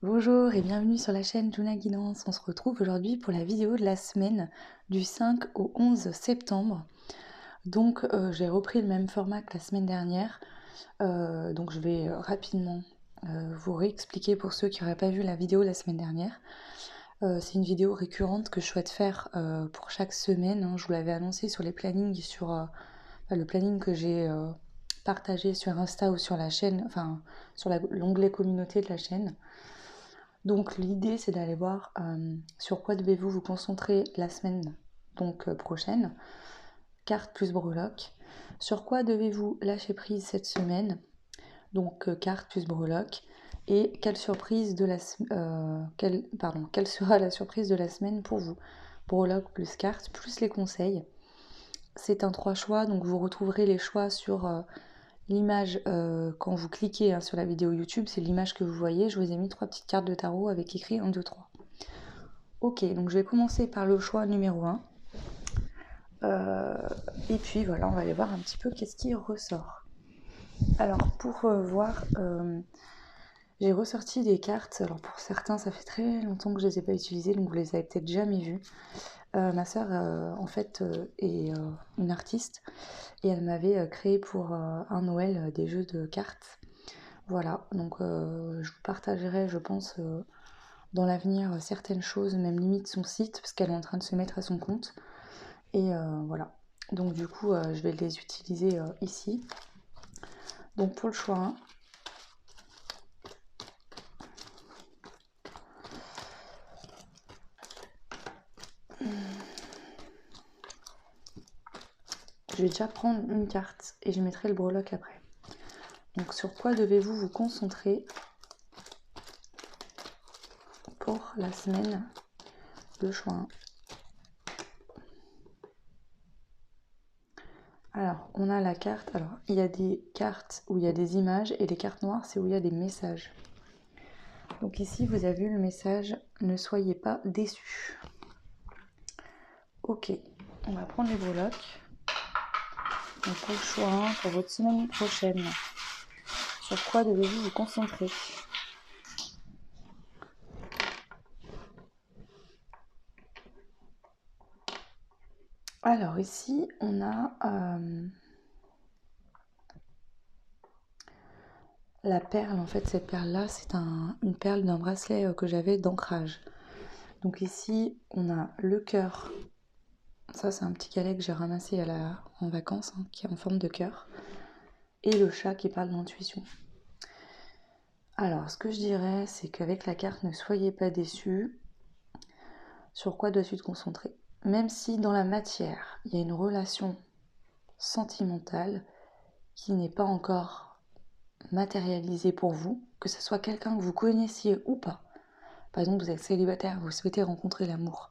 Bonjour et bienvenue sur la chaîne Juna Guidance. On se retrouve aujourd'hui pour la vidéo de la semaine du 5 au 11 septembre. Donc j'ai repris le même format que la semaine dernière. Donc je vais rapidement vous réexpliquer pour ceux qui n'auraient pas vu la vidéo la semaine dernière. C'est une vidéo récurrente que je souhaite faire pour chaque semaine, hein. Je vous l'avais annoncé sur les plannings, le planning que j'ai partagé sur Insta ou sur la chaîne, enfin sur l'onglet communauté de la chaîne. Donc l'idée c'est d'aller voir sur quoi devez-vous vous concentrer la semaine prochaine, carte plus breloque. Sur quoi devez-vous lâcher prise cette semaine, donc carte plus breloque. Et quelle sera la surprise de la semaine pour vous. Breloque plus carte plus les conseils. C'est un 3 choix, donc vous retrouverez les choix sur l'image, quand vous cliquez sur la vidéo YouTube, c'est l'image que vous voyez. Je vous ai mis 3 petites cartes de tarot avec écrit 1, 2, 3. Ok, donc je vais commencer par le choix numéro 1. Et puis voilà, on va aller voir un petit peu qu'est-ce qui ressort. Alors pour voir, j'ai ressorti des cartes. Alors pour certains, ça fait très longtemps que je ne les ai pas utilisées, donc vous les avez peut-être jamais vues. Ma sœur, en fait, est une artiste et elle m'avait créé pour un Noël des jeux de cartes. Voilà, donc je vous partagerai, je pense, dans l'avenir certaines choses, même limite son site, parce qu'elle est en train de se mettre à son compte. Et voilà. Donc du coup, je vais les utiliser ici. Donc pour le choix 1, je vais déjà prendre une carte et je mettrai le breloque après. Donc sur quoi devez-vous vous concentrer pour la semaine, le choix 1. Alors, on a la carte. Alors, il y a des cartes où il y a des images et les cartes noires, c'est où il y a des messages. Donc ici, vous avez vu le message « Ne soyez pas déçus ». Ok, on va prendre les breloques. Donc pour le choix 1, pour votre semaine prochaine, sur quoi devez-vous vous concentrer? Alors ici, on a la perle. En fait, cette perle-là, c'est une perle d'un bracelet que j'avais d'ancrage. Donc ici, on a le cœur. Ça, c'est un petit galet que j'ai ramassé en vacances, hein, qui est en forme de cœur. Et le chat qui parle d'intuition. Alors, ce que je dirais, c'est qu'avec la carte « Ne soyez pas déçus », sur quoi dois-tu te concentrer? Même si dans la matière, il y a une relation sentimentale qui n'est pas encore matérialisée pour vous, que ce soit quelqu'un que vous connaissiez ou pas. Par exemple, vous êtes célibataire, vous souhaitez rencontrer l'amour.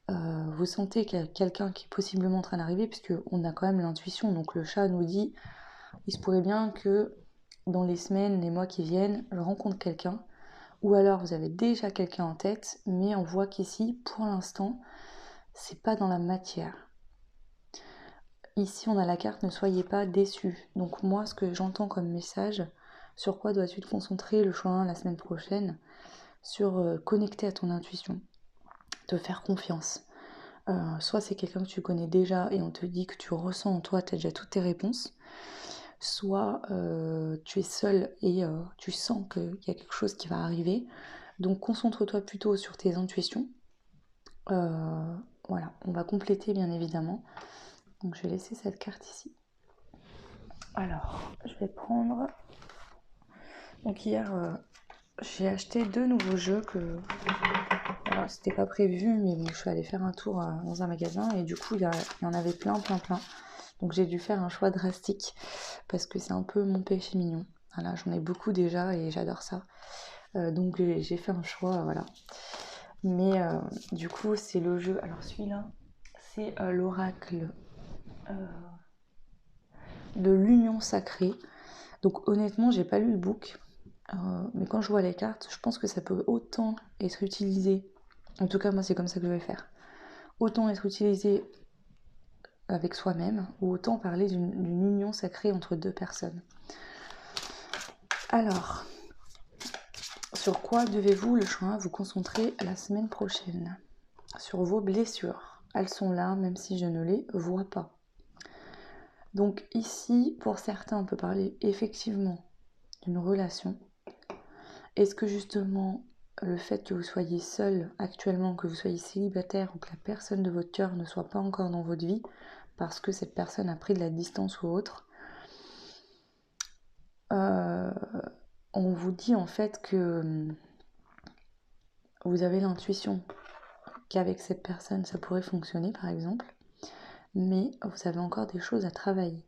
Vous sentez qu'il y a quelqu'un qui est possiblement en train d'arriver, puisqu'on a quand même l'intuition. Donc le chat nous dit, il se pourrait bien que dans les semaines, les mois qui viennent, je rencontre quelqu'un. Ou alors vous avez déjà quelqu'un en tête, mais on voit qu'ici, pour l'instant, c'est pas dans la matière. Ici, on a la carte « Ne soyez pas déçus ». Donc moi, ce que j'entends comme message, sur quoi dois-tu te concentrer le choix 1 la semaine prochaine? Sur connecter à ton intuition, te faire confiance. Soit c'est quelqu'un que tu connais déjà et on te dit que tu ressens en toi, tu as déjà toutes tes réponses. Soit tu es seul et tu sens qu'il y a quelque chose qui va arriver. Donc concentre-toi plutôt sur tes intuitions. Voilà, on va compléter bien évidemment. Donc je vais laisser cette carte ici. Alors, je vais prendre... Donc hier, j'ai acheté 2 nouveaux jeux que... Alors, c'était pas prévu, mais bon, je suis allée faire un tour dans un magasin et du coup, il y en avait plein. Donc j'ai dû faire un choix drastique parce que c'est un peu mon péché mignon. Voilà, j'en ai beaucoup déjà et j'adore ça. Donc j'ai fait un choix, voilà. Mais du coup, c'est le jeu... Alors celui-là, c'est l'oracle de l'union sacrée. Donc honnêtement, j'ai pas lu le book. Mais quand je vois les cartes, je pense que ça peut autant être utilisé, en tout cas moi c'est comme ça que je vais faire, autant être utilisé avec soi-même, ou autant parler d'une union sacrée entre deux personnes. Alors, Sur quoi devez-vous, le choix, vous concentrer la semaine prochaine? Sur vos blessures. Elles sont là, même si je ne les vois pas. Donc ici, pour certains, on peut parler effectivement d'une relation. Est-ce que justement, le fait que vous soyez seul actuellement, que vous soyez célibataire ou que la personne de votre cœur ne soit pas encore dans votre vie, parce que cette personne a pris de la distance ou autre, on vous dit en fait que vous avez l'intuition qu'avec cette personne ça pourrait fonctionner par exemple, mais vous avez encore des choses à travailler.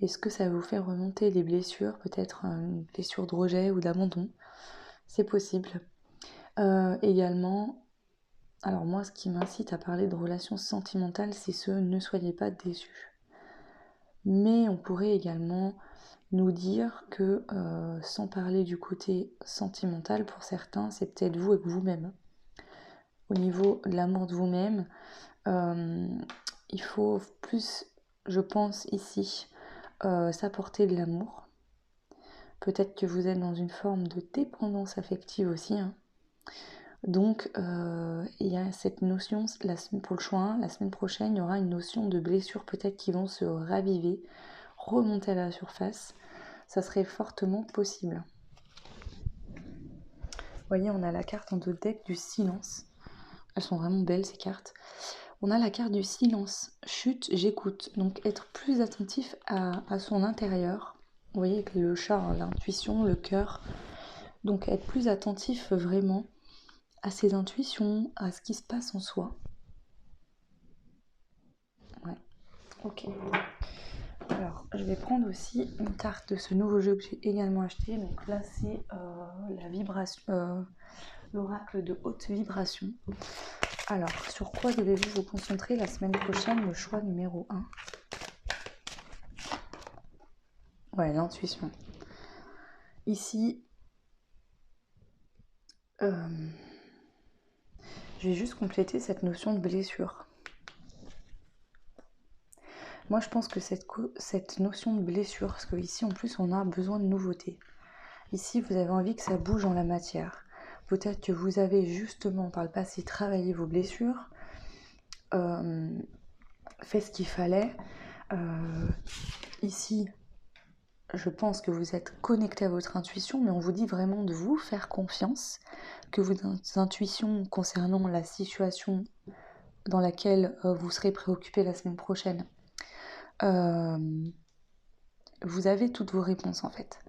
Est-ce que ça vous fait remonter des blessures, peut-être une blessure de rejet ou d'abandon? C'est possible. Également, alors moi ce qui m'incite à parler de relations sentimentales, c'est ce ne soyez pas déçus. Mais on pourrait également nous dire que sans parler du côté sentimental, pour certains, c'est peut-être vous avec vous-même. Au niveau de l'amour de vous-même, il faut plus, je pense ici, s'apporter de l'amour. Peut-être que vous êtes dans une forme de dépendance affective aussi. Donc, il y a cette notion, pour le choix 1, la semaine prochaine, il y aura une notion de blessures peut-être qui vont se raviver, remonter à la surface. Ça serait fortement possible. Vous voyez, on a la carte en deux decks du silence. Elles sont vraiment belles ces cartes. On a la carte du silence. Chute, j'écoute. Donc être plus attentif à son intérieur. Vous voyez avec le chat, l'intuition, le cœur. Donc être plus attentif vraiment à ses intuitions, à ce qui se passe en soi. Ouais, ok. Alors, je vais prendre aussi une carte de ce nouveau jeu que j'ai également acheté. Donc là, c'est la vibration, l'oracle de haute vibration. Alors, sur quoi devez-vous vous concentrer la semaine prochaine? Le choix numéro 1. Ouais, l'intuition. Ici, je vais juste compléter cette notion de blessure. Moi, je pense que cette notion de blessure, parce qu'ici, en plus, on a besoin de nouveautés. Ici, vous avez envie que ça bouge en la matière. Peut-être que vous avez justement, par le passé, travaillé vos blessures, fait ce qu'il fallait. Ici, je pense que vous êtes connecté à votre intuition, mais on vous dit vraiment de vous faire confiance, que vos intuitions concernant la situation dans laquelle vous serez préoccupé la semaine prochaine, vous avez toutes vos réponses en fait.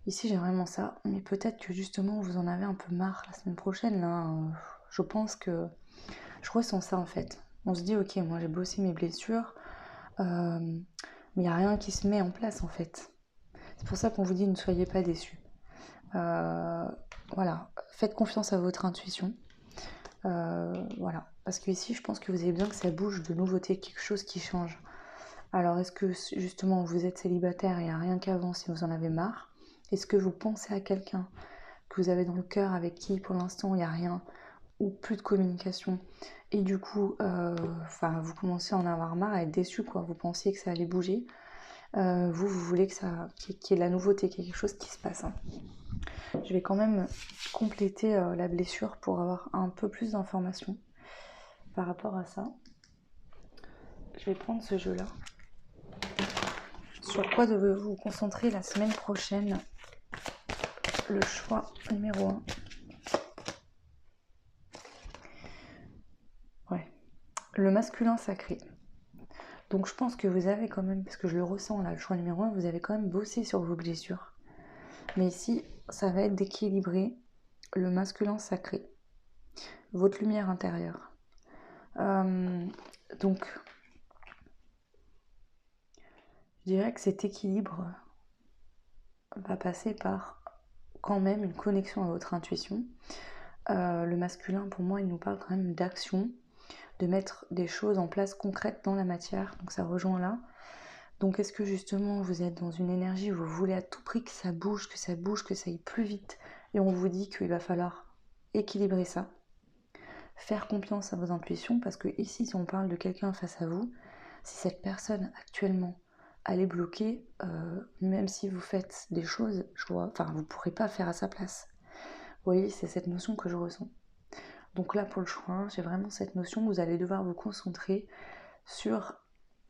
Ici j'ai vraiment ça, mais peut-être que justement vous en avez un peu marre la semaine prochaine. Là, je pense que je ressens ça en fait. On se dit ok, moi j'ai bossé mes blessures, mais il n'y a rien qui se met en place en fait. C'est pour ça qu'on vous dit ne soyez pas déçus. Voilà, faites confiance à votre intuition. Voilà, parce que ici je pense que vous avez besoin que ça bouge, de nouveautés, quelque chose qui change. Alors est-ce que justement vous êtes célibataire et il n'y a rien qu'avant si vous en avez marre? Est-ce que vous pensez à quelqu'un que vous avez dans le cœur avec qui pour l'instant il n'y a rien ou plus de communication et du coup vous commencez à en avoir marre, à être déçu quoi, vous pensiez que ça allait bouger, vous voulez que ça, qu'il y ait de la nouveauté, qu'il y ait quelque chose qui se passe. Je vais quand même compléter la blessure pour avoir un peu plus d'informations par rapport à ça. Je vais prendre ce jeu là. Sur quoi devez-vous vous concentrer la semaine prochaine? Le choix numéro 1. Ouais. Le masculin sacré. Donc je pense que vous avez quand même, parce que je le ressens là, le choix numéro 1, vous avez quand même bossé sur vos blessures. Mais ici, ça va être d'équilibrer le masculin sacré, votre lumière intérieure. Donc, je dirais que cet équilibre va passer par quand même une connexion à votre intuition. Le masculin, pour moi, il nous parle quand même d'action, de mettre des choses en place concrètes dans la matière, donc ça rejoint là. Donc est-ce que justement vous êtes dans une énergie où vous voulez à tout prix que ça bouge, que ça aille plus vite, et on vous dit qu'il va falloir équilibrer ça, faire confiance à vos intuitions, parce que ici si on parle de quelqu'un face à vous, si cette personne actuellement aller bloquer, même si vous faites des choses, vous ne pourrez pas faire à sa place. Vous voyez, c'est cette notion que je ressens. Donc là, pour le choix, j'ai vraiment cette notion que vous allez devoir vous concentrer sur,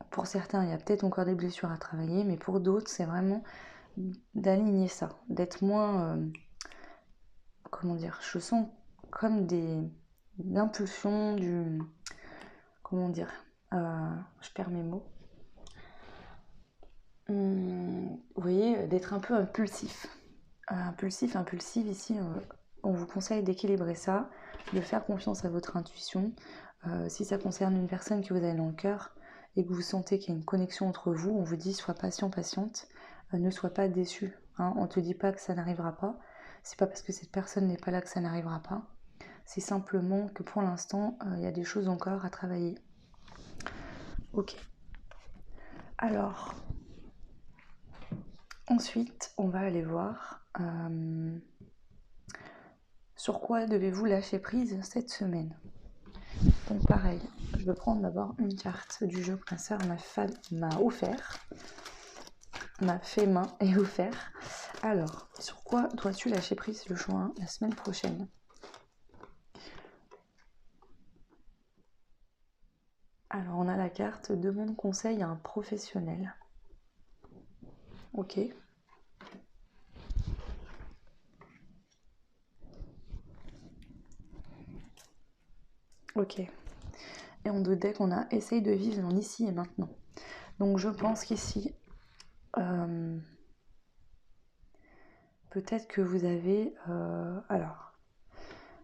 pour certains, il y a peut-être encore des blessures à travailler, mais pour d'autres, c'est vraiment d'aligner ça, d'être moins, je sens comme des impulsions, je perds mes mots. Vous voyez, d'être un peu impulsif. Impulsive, ici, on vous conseille d'équilibrer ça, de faire confiance à votre intuition. Si ça concerne une personne que vous avez dans le cœur et que vous sentez qu'il y a une connexion entre vous, on vous dit sois patient, patiente, ne sois pas déçu. Hein. On ne te dit pas que ça n'arrivera pas. C'est pas parce que cette personne n'est pas là que ça n'arrivera pas. C'est simplement que pour l'instant, il y a des choses encore à travailler. Ok. Alors, ensuite, on va aller voir sur quoi devez-vous lâcher prise cette semaine. Donc pareil, je vais prendre d'abord une carte du jeu que ma soeur m'a offert, m'a fait main et offert. Alors, sur quoi dois-tu lâcher prise le juin la semaine prochaine? Alors, on a la carte demande conseil à un professionnel. Ok. Ok. Et en deux decks, on a essaye de vivre en ici et maintenant. Donc, je pense qu'ici, peut-être que vous avez...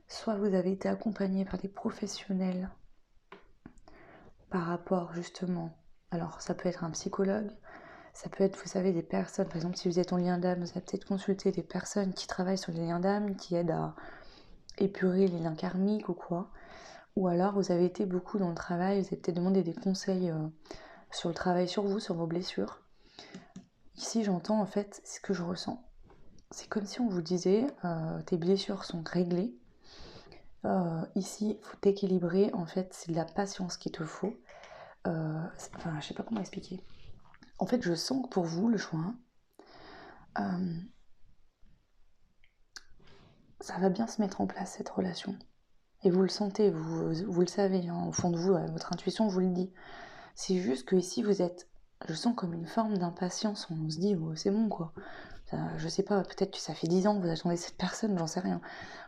soit vous avez été accompagné par des professionnels par rapport justement, alors ça peut être un psychologue, ça peut être, vous savez, des personnes, par exemple si vous êtes en lien d'âme, vous allez peut-être consulter des personnes qui travaillent sur les liens d'âme, qui aident à épurer les liens karmiques ou quoi, ou alors vous avez été beaucoup dans le travail, vous avez peut-être demandé des conseils sur le travail sur vous, sur vos blessures. Ici j'entends en fait ce que je ressens. C'est comme si on vous disait tes blessures sont réglées. Ici, il faut t'équilibrer, en fait, c'est de la patience qu'il te faut. Je sais pas comment expliquer. En fait, je sens que pour vous, le juin, ça va bien se mettre en place, cette relation. Et vous le sentez, vous le savez, hein, au fond de vous, votre intuition vous le dit. C'est juste que ici, je sens comme une forme d'impatience. On se dit, oh, c'est bon, quoi. Je sais pas, peut-être que ça fait 10 ans que vous attendez cette personne, j'en sais rien.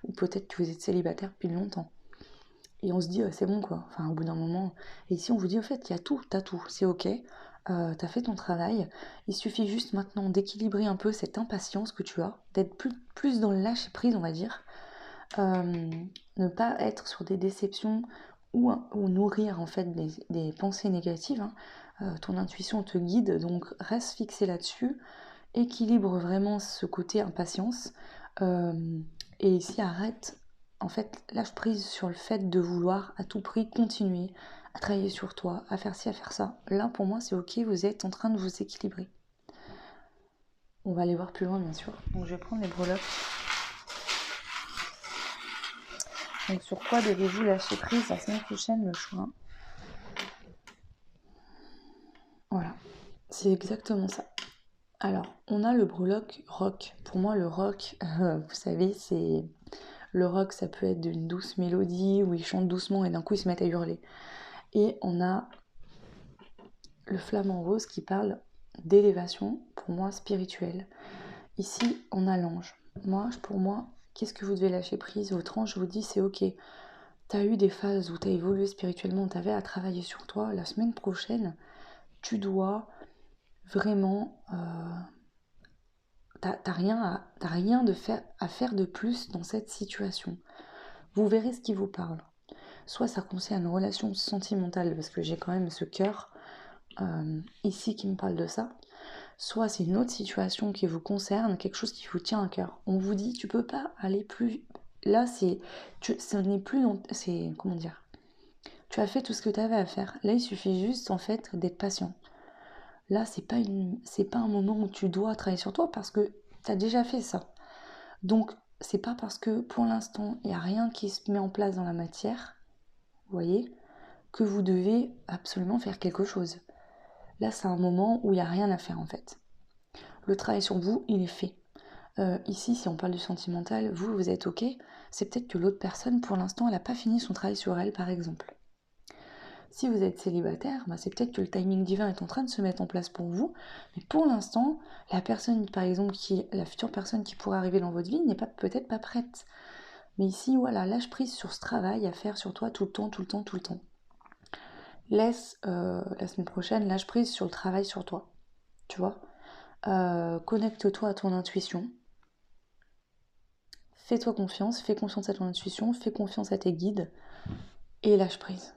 Ou peut-être que vous êtes célibataire depuis longtemps. Et on se dit, c'est bon quoi, enfin au bout d'un moment. Et ici on vous dit, au fait, il y a tout, t'as tout, c'est ok, t'as fait ton travail. Il suffit juste maintenant d'équilibrer un peu cette impatience que tu as, d'être plus dans le lâcher prise, on va dire. Ne pas être sur des déceptions ou nourrir en fait des pensées négatives. Hein. Ton intuition te guide, donc reste fixé là-dessus. Équilibre vraiment ce côté impatience. Et ici arrête. En fait, lâche prise sur le fait de vouloir à tout prix continuer à travailler sur toi, à faire ci, à faire ça. Là, pour moi, c'est ok, vous êtes en train de vous équilibrer. On va aller voir plus loin, bien sûr. Donc, je vais prendre les breloques. Donc, sur quoi devez-vous lâcher prise la semaine prochaine, le juin? Voilà, c'est exactement ça. Alors, on a le breloque rock. Pour moi, le rock, vous savez, c'est... Le rock, ça peut être d'une douce mélodie où ils chantent doucement et d'un coup ils se mettent à hurler. Et on a le flamant rose qui parle d'élévation, pour moi spirituelle. Ici, on a l'ange. Pour moi, qu'est-ce que vous devez lâcher prise? Votre ange vous dit c'est ok. T'as eu des phases où t'as évolué spirituellement, t'avais à travailler sur toi. La semaine prochaine, tu dois vraiment... t'as rien à faire de plus dans cette situation. Vous verrez ce qui vous parle. Soit ça concerne une relation sentimentale, parce que j'ai quand même ce cœur ici qui me parle de ça. Soit c'est une autre situation qui vous concerne, quelque chose qui vous tient à cœur. On vous dit, tu peux pas aller plus... Là, ce n'est plus... C'est... Comment dire? Tu as fait tout ce que tu avais à faire. Là, il suffit juste, en fait, d'être patient. Là, c'est pas un moment où tu dois travailler sur toi, parce que tu as déjà fait ça. Donc, c'est pas parce que, pour l'instant, il n'y a rien qui se met en place dans la matière, vous voyez, que vous devez absolument faire quelque chose. Là, c'est un moment où il n'y a rien à faire en fait. Le travail sur vous, il est fait. Ici, si on parle du sentimental, vous êtes ok. C'est peut-être que l'autre personne, pour l'instant, elle n'a pas fini son travail sur elle, par exemple. Si vous êtes célibataire, c'est peut-être que le timing divin est en train de se mettre en place pour vous, mais pour l'instant, la personne, par exemple, la future personne qui pourrait arriver dans votre vie n'est peut-être pas prête. Mais ici, voilà, lâche prise sur ce travail à faire sur toi tout le temps, tout le temps, tout le temps. Laisse, la semaine prochaine, lâche prise sur le travail sur toi, tu vois. Connecte-toi à ton intuition. Fais-toi confiance, fais confiance à ton intuition, fais confiance à tes guides et lâche prise.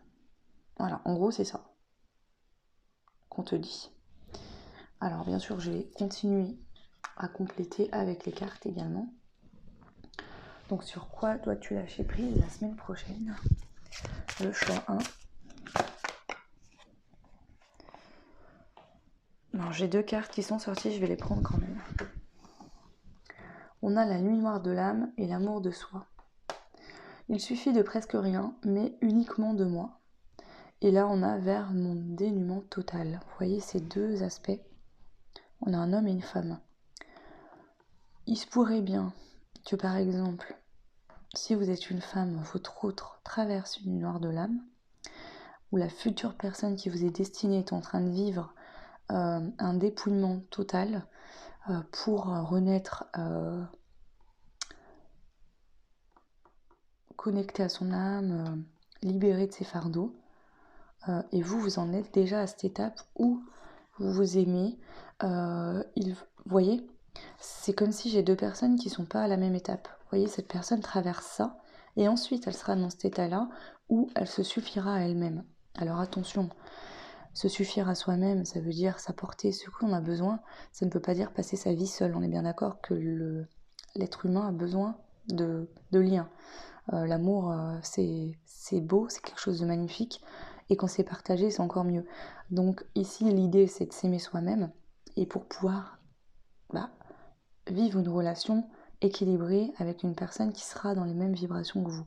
Voilà, en gros, c'est ça qu'on te dit. Alors, bien sûr, je vais continuer à compléter avec les cartes également. Donc, sur quoi dois-tu lâcher prise la semaine prochaine? Le choix 1. Alors, j'ai 2 cartes qui sont sorties, je vais les prendre quand même. On a la nuit noire de l'âme et l'amour de soi. Il suffit de presque rien, mais uniquement de moi. Et là, on a vers mon dénuement total. Vous voyez ces 2 aspects. On a un homme et une femme. Il se pourrait bien que, par exemple, si vous êtes une femme, votre autre traverse une nuit noire de l'âme, où la future personne qui vous est destinée est en train de vivre un dépouillement total pour renaître connecté à son âme, libéré de ses fardeaux. Et vous en êtes déjà à cette étape où vous vous aimez. Vous voyez, c'est comme si j'ai 2 personnes qui ne sont pas à la même étape. Vous voyez, cette personne traverse ça, et ensuite elle sera dans cet état-là où elle se suffira à elle-même. Alors attention, se suffire à soi-même, ça veut dire s'apporter ce qu'on a besoin. Ça ne peut pas dire passer sa vie seule. On est bien d'accord que l'être humain a besoin de liens. L'amour, c'est beau, c'est quelque chose de magnifique. Et quand c'est partagé, c'est encore mieux. Donc ici, l'idée, c'est de s'aimer soi-même. Et pour pouvoir vivre une relation équilibrée avec une personne qui sera dans les mêmes vibrations que vous.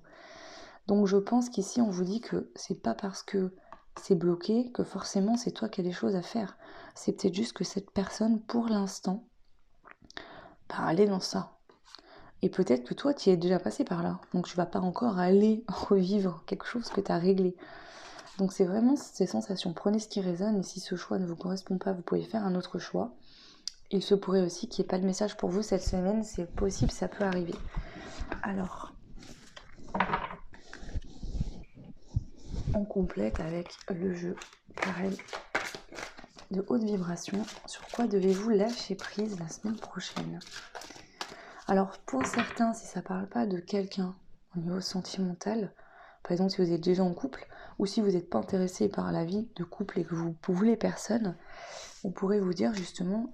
Donc je pense qu'ici, on vous dit que c'est pas parce que c'est bloqué que forcément c'est toi qui as des choses à faire. C'est peut-être juste que cette personne, pour l'instant, elle est dans ça. Et peut-être que toi, tu es déjà passé par là. Donc tu vas pas encore aller revivre quelque chose que tu as réglé. Donc c'est vraiment ces sensations. Prenez ce qui résonne, et si ce choix ne vous correspond pas, vous pouvez faire un autre choix. Il se pourrait aussi qu'il n'y ait pas de message pour vous cette semaine, c'est possible, ça peut arriver. Alors, on complète avec le jeu, pareil, de haute vibration. Sur quoi devez-vous lâcher prise la semaine prochaine? Alors, pour certains, si ça ne parle pas de quelqu'un au niveau sentimental, par exemple si vous êtes déjà en couple, ou si vous n'êtes pas intéressé par la vie de couple et que vous voulez personne, on pourrait vous dire justement,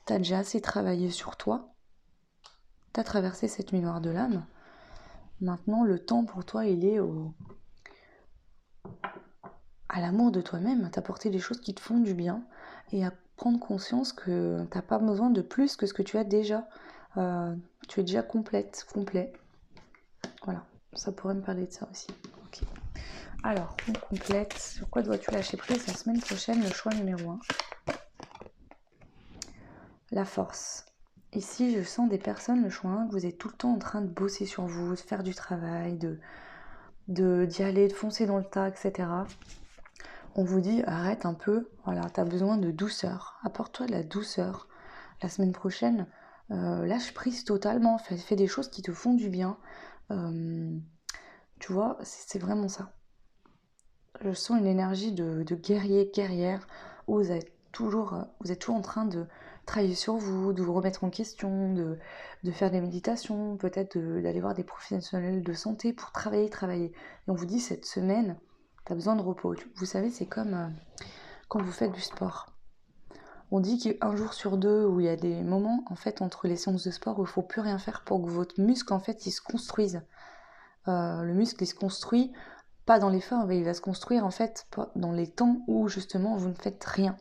t'as déjà assez travaillé sur toi, t'as traversé cette nuit noire de l'âme, maintenant le temps pour toi il est à l'amour de toi-même, à t'apporter des choses qui te font du bien et à prendre conscience que t'as pas besoin de plus que ce que tu as déjà. Tu es déjà complète, complet. Voilà, ça pourrait me parler de ça aussi. Ok. Alors, on complète. Sur quoi dois-tu lâcher prise la semaine prochaine? Le choix numéro 1. La force. Ici, je sens des personnes, le choix 1, que vous êtes tout le temps en train de bosser sur vous, de faire du travail, d'y aller, de foncer dans le tas, etc. On vous dit, arrête un peu, voilà, t'as besoin de douceur. Apporte-toi de la douceur. La semaine prochaine, lâche prise totalement, fais des choses qui te font du bien. Tu vois, c'est vraiment ça. Je sens une énergie de guerrier, guerrière, où vous êtes toujours en train de travailler sur vous, de vous remettre en question, de faire des méditations, peut-être d'aller voir des professionnels de santé pour travailler. Et on vous dit, cette semaine, tu as besoin de repos. Vous savez, c'est comme quand vous faites du sport. On dit qu'un jour sur 2, où il y a des moments, en fait, entre les séances de sport, où il ne faut plus rien faire pour que votre muscle, en fait, il se construise. Le muscle, il se construit pas dans l'effort, mais il va se construire en fait dans les temps où justement vous ne faites rien.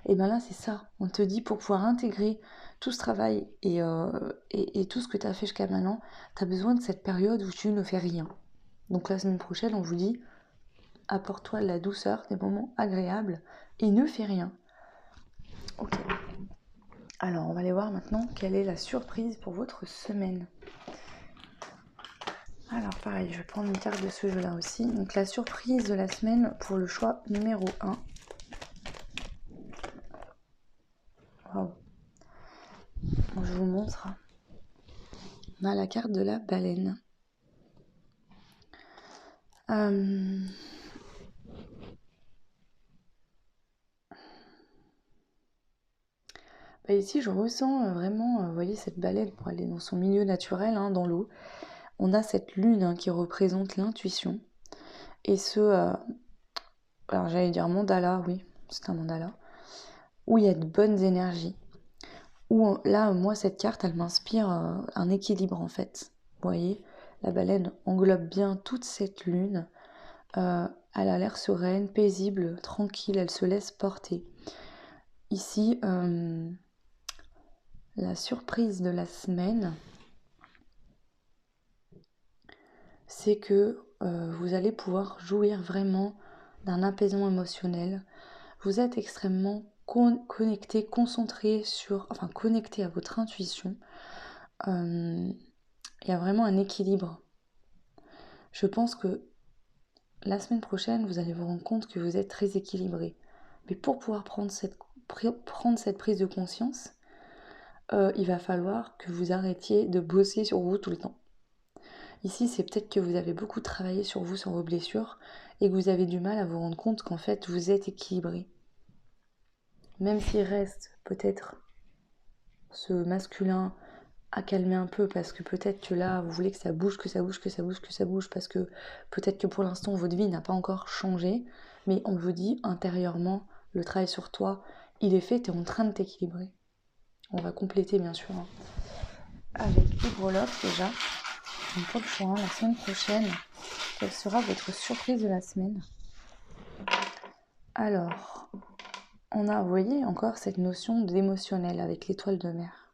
Et bien là c'est ça, on te dit pour pouvoir intégrer tout ce travail et tout ce que tu as fait jusqu'à maintenant, tu as besoin de cette période où tu ne fais rien. Donc la semaine prochaine on vous dit, apporte-toi de la douceur, des moments agréables et ne fait rien. Ok. Alors, on va aller voir maintenant quelle est la surprise pour votre semaine. Alors, pareil, je vais prendre une carte de ce jeu-là aussi. Donc, la surprise de la semaine pour le choix numéro 1. Wow. Bon, je vous montre. On a la carte de la baleine. Ici, je ressens vraiment, vous voyez, cette baleine pour aller dans son milieu naturel, hein, dans l'eau. On a cette lune hein, qui représente l'intuition. Et alors j'allais dire mandala, oui, c'est un mandala, où il y a de bonnes énergies. Où là, moi, cette carte, elle m'inspire un équilibre en fait. Vous voyez, la baleine englobe bien toute cette lune. Elle a l'air sereine, paisible, tranquille, elle se laisse porter. Ici, la surprise de la semaine, c'est que vous allez pouvoir jouir vraiment d'un apaisement émotionnel. Vous êtes extrêmement connecté, concentré connecté à votre intuition. Il y a vraiment un équilibre. Je pense que la semaine prochaine, vous allez vous rendre compte que vous êtes très équilibré. Mais pour pouvoir prendre cette prise de conscience, il va falloir que vous arrêtiez de bosser sur vous tout le temps. Ici, c'est peut-être que vous avez beaucoup travaillé sur vous, sur vos blessures, et que vous avez du mal à vous rendre compte qu'en fait, vous êtes équilibré. Même s'il reste peut-être ce masculin à calmer un peu, parce que peut-être que là, vous voulez que ça bouge, que ça bouge, que ça bouge, que ça bouge, parce que peut-être que pour l'instant, votre vie n'a pas encore changé, mais on vous dit intérieurement, le travail sur toi, il est fait, tu es en train de t'équilibrer. On va compléter, bien sûr, hein, avec Hygrologue déjà. Donc pour le choix, la semaine prochaine, quelle sera votre surprise de la semaine? Alors, on a, vous voyez, encore cette notion d'émotionnel avec l'étoile de mer.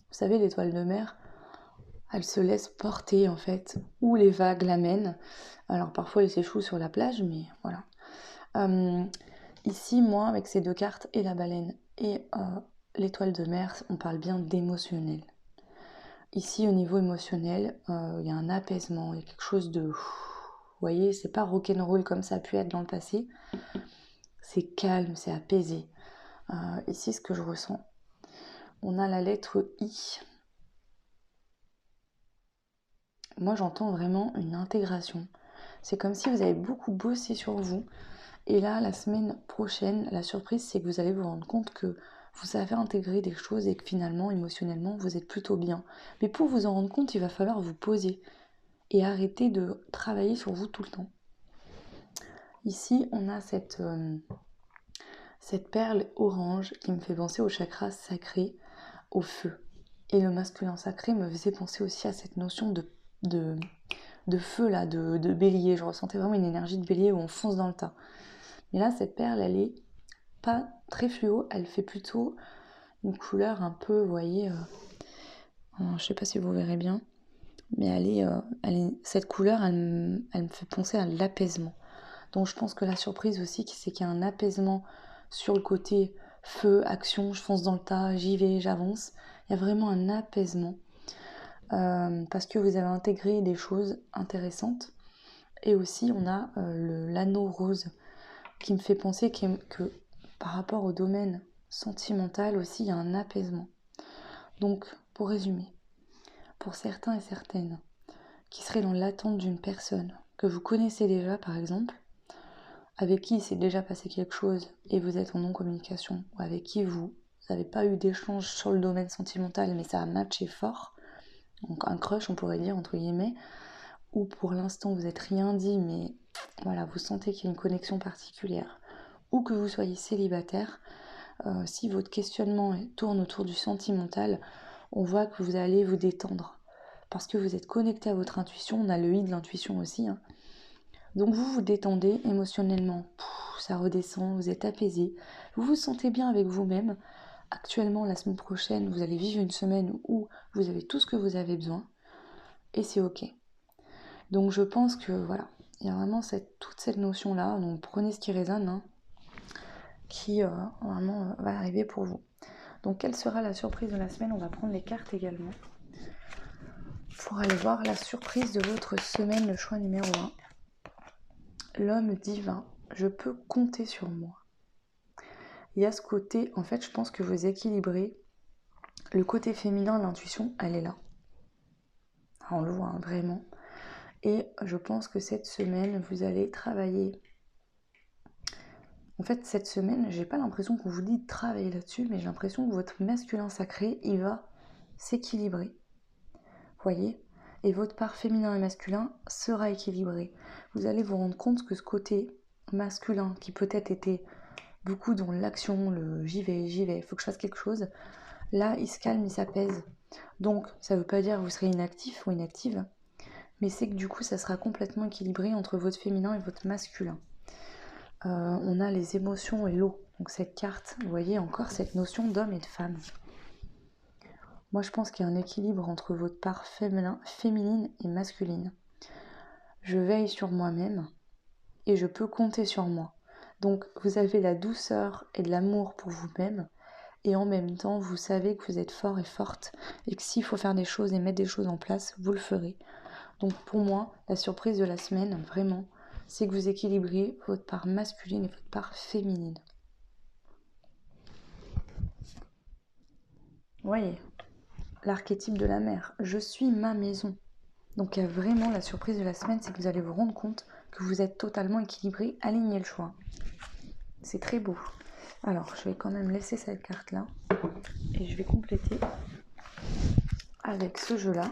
Vous savez, l'étoile de mer, elle se laisse porter en fait, où les vagues l'amènent. Alors parfois elle s'échoue sur la plage, mais voilà. Ici, moi, avec ces deux cartes, et la baleine et l'étoile de mer, on parle bien d'émotionnel. Ici, au niveau émotionnel, il y a un apaisement, il y a quelque chose de... Vous voyez, c'est pas rock'n'roll comme ça a pu être dans le passé. C'est calme, c'est apaisé. Ici, ce que je ressens, on a la lettre I. Moi, j'entends vraiment une intégration. C'est comme si vous avez beaucoup bossé sur vous. Et là, la semaine prochaine, la surprise, c'est que vous allez vous rendre compte que vous avez intégré des choses et que finalement, émotionnellement, vous êtes plutôt bien. Mais pour vous en rendre compte, il va falloir vous poser et arrêter de travailler sur vous tout le temps. Ici, on a cette perle orange qui me fait penser au chakra sacré, au feu. Et le masculin sacré me faisait penser aussi à cette notion de feu, là, de bélier. Je ressentais vraiment une énergie de bélier où on fonce dans le tas. Mais là, cette perle, elle est pas très fluo, elle fait plutôt une couleur un peu, vous voyez, je sais pas si vous verrez bien, mais cette couleur, elle me fait penser à l'apaisement. Donc je pense que la surprise aussi, c'est qu'il y a un apaisement sur le côté feu, action, je fonce dans le tas, j'y vais, j'avance. Il y a vraiment un apaisement parce que vous avez intégré des choses intéressantes. Et aussi, on a l'anneau rose qui me fait penser que par rapport au domaine sentimental aussi, il y a un apaisement. Donc, pour résumer, pour certains et certaines qui seraient dans l'attente d'une personne que vous connaissez déjà, par exemple, avec qui il s'est déjà passé quelque chose et vous êtes en non-communication, ou avec qui vous n'avez pas eu d'échange sur le domaine sentimental, mais ça a matché fort, donc un crush, on pourrait dire, entre guillemets, ou pour l'instant vous n'êtes rien dit, mais voilà, vous sentez qu'il y a une connexion particulière, ou que vous soyez célibataire, si votre questionnement tourne autour du sentimental, on voit que vous allez vous détendre, parce que vous êtes connecté à votre intuition, on a le i de l'intuition aussi, hein. Donc vous vous détendez émotionnellement, ça redescend, vous êtes apaisé, vous vous sentez bien avec vous-même. Actuellement, la semaine prochaine, vous allez vivre une semaine où vous avez tout ce que vous avez besoin, et c'est ok. Donc je pense que voilà, il y a vraiment toute cette notion-là, donc prenez ce qui résonne, hein. qui vraiment va arriver pour vous. Donc quelle sera la surprise de la semaine? On va prendre les cartes également pour aller voir la surprise de votre semaine, le choix numéro 1. L'homme divin, je peux compter sur moi. Il y a ce côté, en fait, je pense que vous équilibrez. Le côté féminin, l'intuition, elle est là. On le voit, hein, vraiment. Et je pense que cette semaine, vous allez travailler. En fait, cette semaine, j'ai pas l'impression qu'on vous dit de travailler là-dessus, mais j'ai l'impression que votre masculin sacré, il va s'équilibrer. Voyez? Et votre part féminin et masculin sera équilibré. Vous allez vous rendre compte que ce côté masculin, qui peut-être était beaucoup dans l'action, le j'y vais, il faut que je fasse quelque chose, là, il se calme, il s'apaise. Donc, ça ne veut pas dire que vous serez inactif ou inactive, mais c'est que du coup, ça sera complètement équilibré entre votre féminin et votre masculin. On a les émotions et l'eau. Donc cette carte, vous voyez encore cette notion d'homme et de femme. Moi, je pense qu'il y a un équilibre entre votre part féminine et masculine. Je veille sur moi-même et je peux compter sur moi. Donc, vous avez la douceur et de l'amour pour vous-même. Et en même temps, vous savez que vous êtes fort et forte. Et que s'il faut faire des choses et mettre des choses en place, vous le ferez. Donc, pour moi, la surprise de la semaine, vraiment, c'est que vous équilibrez votre part masculine et votre part féminine. Voyez, l'archétype de la mère. Je suis ma maison. Donc, il y a vraiment la surprise de la semaine, c'est que vous allez vous rendre compte que vous êtes totalement équilibré, alignez le choix. C'est très beau. Alors, je vais quand même laisser cette carte-là et je vais compléter avec ce jeu-là.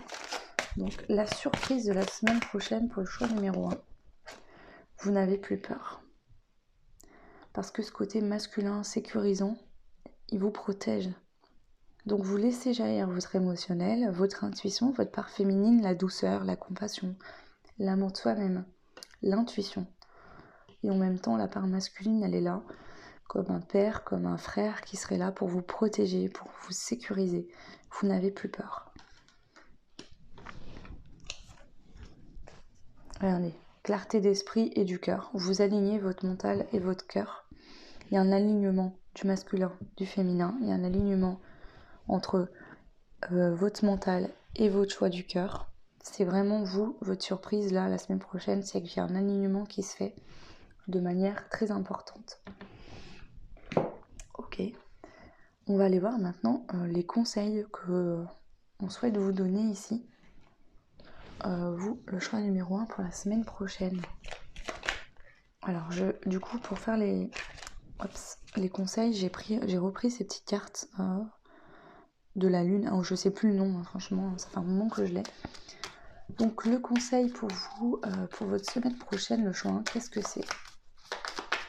Donc, la surprise de la semaine prochaine pour le choix numéro 1. Vous n'avez plus peur. Parce que ce côté masculin sécurisant, il vous protège. Donc, vous laissez jaillir votre émotionnel, votre intuition, votre part féminine, la douceur, la compassion, l'amour de soi-même, l'intuition. Et en même temps, la part masculine, elle est là, comme un père, comme un frère qui serait là pour vous protéger, pour vous sécuriser. Vous n'avez plus peur. Regardez, clarté d'esprit et du cœur. Vous alignez votre mental et votre cœur. Il y a un alignement du masculin, du féminin. Il y a un alignement entre votre mental et votre choix du cœur. C'est vraiment vous, votre surprise là, la semaine prochaine, c'est qu'il y a un alignement qui se fait de manière très importante. Ok. On va aller voir maintenant les conseils que on souhaite vous donner ici. Vous, le choix numéro 1 pour la semaine prochaine. Alors, du coup, pour faire les conseils, j'ai repris ces petites cartes de la lune. Alors, je sais plus le nom, hein, franchement, ça fait un moment que je l'ai. Donc, le conseil pour vous, pour votre semaine prochaine, le choix 1, qu'est-ce que c'est?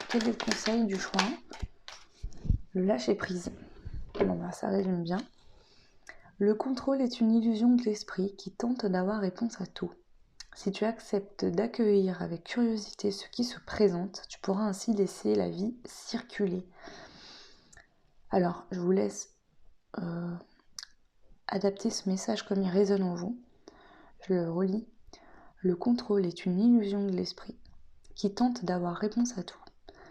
Quel est le conseil du choix 1? Le lâcher prise. Bon, bah, ça résume bien. Le contrôle est une illusion de l'esprit qui tente d'avoir réponse à tout. Si tu acceptes d'accueillir avec curiosité ce qui se présente, tu pourras ainsi laisser la vie circuler. Alors, je vous laisse adapter ce message comme il résonne en vous. Je le relis. Le contrôle est une illusion de l'esprit qui tente d'avoir réponse à tout.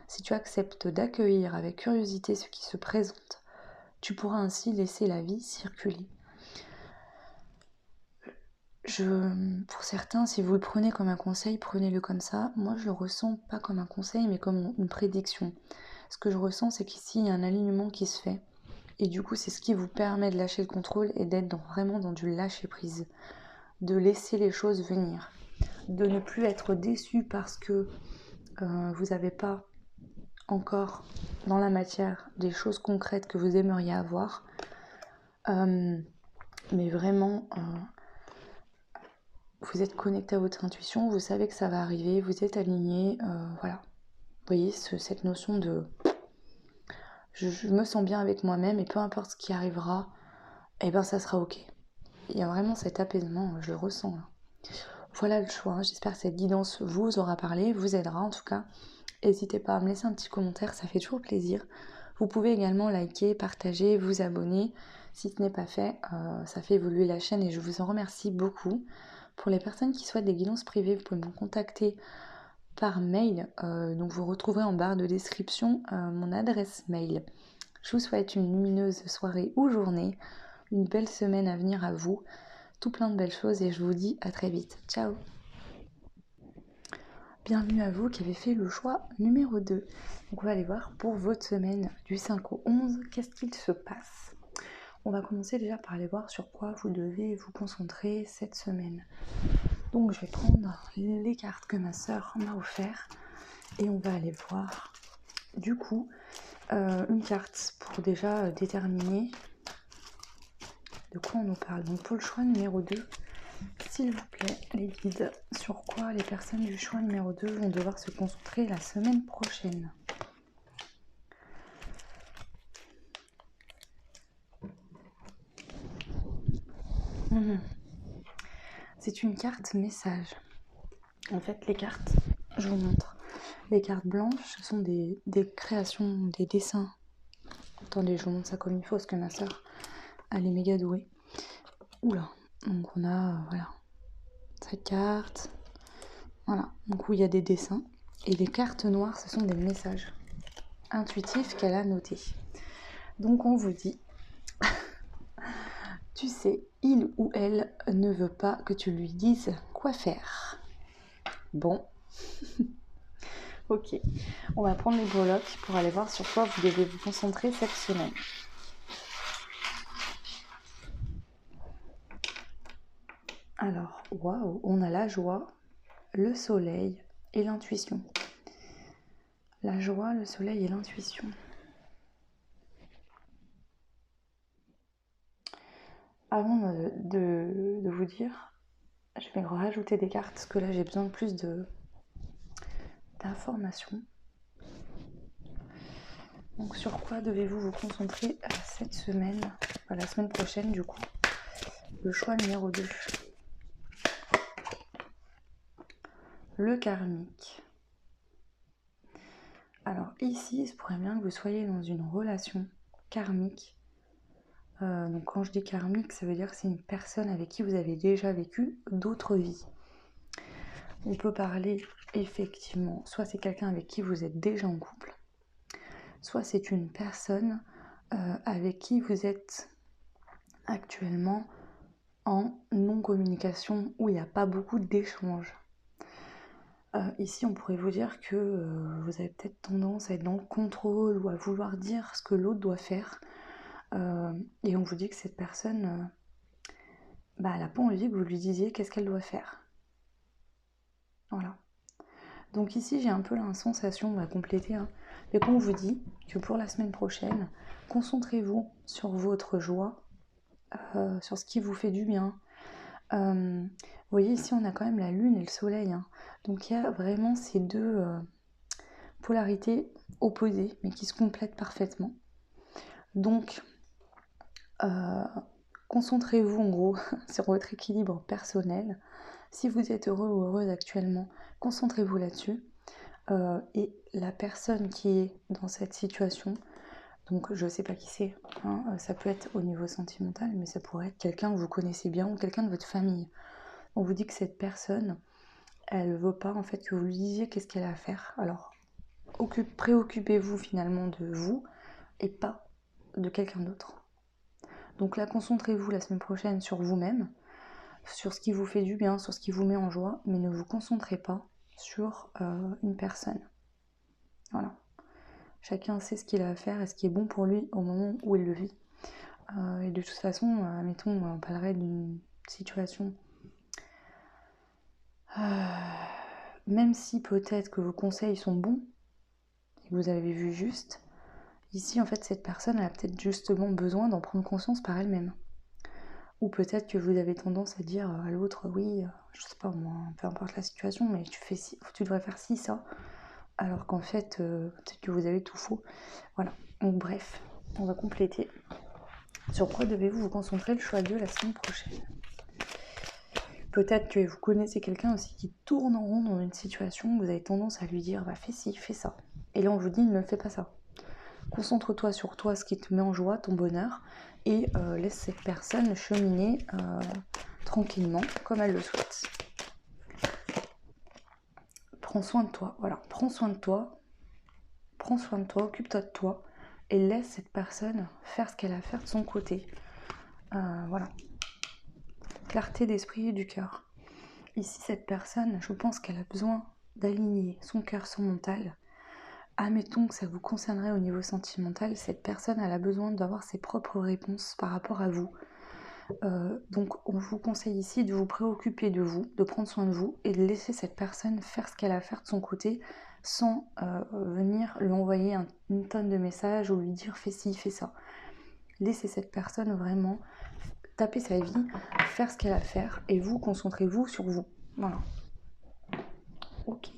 Si tu acceptes d'accueillir avec curiosité ce qui se présente, tu pourras ainsi laisser la vie circuler. Pour certains, si vous le prenez comme un conseil, prenez-le comme ça. Moi, je le ressens pas comme un conseil, mais comme une prédiction. Ce que je ressens, c'est qu'ici, il y a un alignement qui se fait. Et du coup, c'est ce qui vous permet de lâcher le contrôle et d'être vraiment dans du lâcher-prise. De laisser les choses venir. De ne plus être déçu parce que vous n'avez pas encore dans la matière des choses concrètes que vous aimeriez avoir. Mais vraiment... vous êtes connecté à votre intuition, vous savez que ça va arriver, vous êtes aligné, voilà. Vous voyez, cette notion de... Je me sens bien avec moi-même et peu importe ce qui arrivera, eh ben ça sera ok. Il y a vraiment cet apaisement, je le ressens là. Voilà le choix, j'espère que cette guidance vous aura parlé, vous aidera en tout cas. N'hésitez pas à me laisser un petit commentaire, ça fait toujours plaisir. Vous pouvez également liker, partager, vous abonner. Si ce n'est pas fait, ça fait évoluer la chaîne et je vous en remercie beaucoup. Pour les personnes qui souhaitent des guidances privées, vous pouvez me contacter par mail. Donc vous retrouverez en barre de description mon adresse mail. Je vous souhaite une lumineuse soirée ou journée, une belle semaine à venir à vous, tout plein de belles choses et je vous dis à très vite. Ciao! Bienvenue à vous qui avez fait le choix numéro 2. Donc on va aller voir pour votre semaine du 5 au 11, qu'est-ce qu'il se passe. On va commencer déjà par aller voir sur quoi vous devez vous concentrer cette semaine. Donc je vais prendre les cartes que ma sœur m'a offert et on va aller voir du coup une carte pour déjà déterminer de quoi on nous parle. Donc pour le choix numéro 2, s'il vous plaît, les guides, sur quoi les personnes du choix numéro 2 vont devoir se concentrer la semaine prochaine. C'est une carte message. En fait, les cartes, je vous montre. Les cartes blanches, ce sont des créations, des dessins. Attendez, je vous montre ça comme il faut, parce que ma soeur, elle est méga douée. Oula, donc on a, voilà, cette carte. Voilà, donc où il y a des dessins. Et les cartes noires, ce sont des messages intuitifs qu'elle a notés. Donc on vous dit, tu sais, il ou elle ne veut pas que tu lui dises quoi faire. Bon, ok, on va prendre les breloques pour aller voir sur quoi vous devez vous concentrer cette semaine. Alors, waouh, on a la joie, le soleil et l'intuition. La joie, le soleil et l'intuition. Avant de vous dire, je vais rajouter des cartes parce que là j'ai besoin de plus d'informations. Donc sur quoi devez-vous vous concentrer cette semaine, la semaine prochaine du coup. Le choix numéro 2. Le karmique. Alors ici, il se pourrait bien que vous soyez dans une relation karmique. Donc quand je dis karmique, ça veut dire que c'est une personne avec qui vous avez déjà vécu d'autres vies. On peut parler effectivement, soit c'est quelqu'un avec qui vous êtes déjà en couple, soit c'est une personne avec qui vous êtes actuellement en non-communication, où il n'y a pas beaucoup d'échanges. Ici, on pourrait vous dire que vous avez peut-être tendance à être dans le contrôle ou à vouloir dire ce que l'autre doit faire. Et on vous dit que cette personne, elle n'a pas envie que vous lui disiez qu'est-ce qu'elle doit faire. Voilà. Donc ici, j'ai un peu la sensation, on va compléter, mais qu'on vous dit que pour la semaine prochaine, concentrez-vous sur votre joie, sur ce qui vous fait du bien. Vous voyez, ici, on a quand même la lune et le soleil. Donc il y a vraiment ces deux polarités opposées, mais qui se complètent parfaitement. Donc, concentrez-vous en gros sur votre équilibre personnel. Si vous êtes heureux ou heureuse actuellement, concentrez-vous là-dessus. Et la personne qui est dans cette situation, donc je ne sais pas qui c'est, ça peut être au niveau sentimental, mais ça pourrait être quelqu'un que vous connaissez bien ou quelqu'un de votre famille. On vous dit que cette personne, elle ne veut pas en fait que vous lui disiez qu'est-ce qu'elle a à faire. Alors, préoccupez-vous finalement de vous et pas de quelqu'un d'autre. Donc là, concentrez-vous la semaine prochaine sur vous-même, sur ce qui vous fait du bien, sur ce qui vous met en joie, mais ne vous concentrez pas sur une personne. Voilà. Chacun sait ce qu'il a à faire et ce qui est bon pour lui au moment où il le vit. Et de toute façon, admettons, on parlerait d'une situation... même si peut-être que vos conseils sont bons, et que vous avez vu juste, ici, en fait, cette personne elle a peut-être justement besoin d'en prendre conscience par elle-même. Ou peut-être que vous avez tendance à dire à l'autre, oui, je sais pas moi, peu importe la situation, mais tu devrais faire ci, ça. Alors qu'en fait, peut-être que vous avez tout faux. Voilà. Donc bref, on va compléter. Sur quoi devez-vous vous concentrer le choix 2 la semaine prochaine? Peut-être que vous connaissez quelqu'un aussi qui tourne en rond dans une situation où vous avez tendance à lui dire fais ci, fais ça. Et là on vous dit ne fais pas ça. Concentre-toi sur toi, ce qui te met en joie, ton bonheur, et laisse cette personne cheminer tranquillement comme elle le souhaite. prends soin de toi. Voilà, prends soin de toi, occupe-toi de toi et laisse cette personne faire ce qu'elle a à faire de son côté. Voilà, clarté d'esprit et du cœur. Ici, cette personne, je pense qu'elle a besoin d'aligner son cœur, son mental. Admettons que ça vous concernerait au niveau sentimental, cette personne, elle a besoin d'avoir ses propres réponses par rapport à vous. Donc, on vous conseille ici de vous préoccuper de vous, de prendre soin de vous et de laisser cette personne faire ce qu'elle a à faire de son côté sans venir lui envoyer une tonne de messages ou lui dire fais ci, fais ça. Laissez cette personne vraiment taper sa vie, faire ce qu'elle a à faire et vous, concentrez-vous sur vous. Voilà. Ok.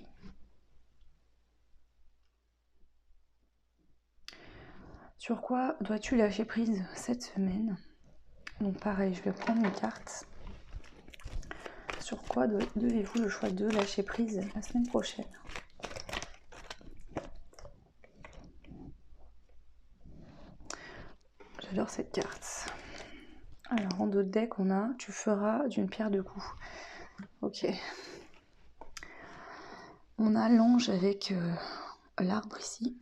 Sur quoi dois-tu lâcher prise cette semaine? Donc pareil, je vais prendre une carte. Sur quoi devez-vous le choix de lâcher prise la semaine prochaine? J'adore cette carte. Alors en dos de deck, on a tu feras d'une pierre deux coups. Ok. On a l'ange avec l'arbre ici.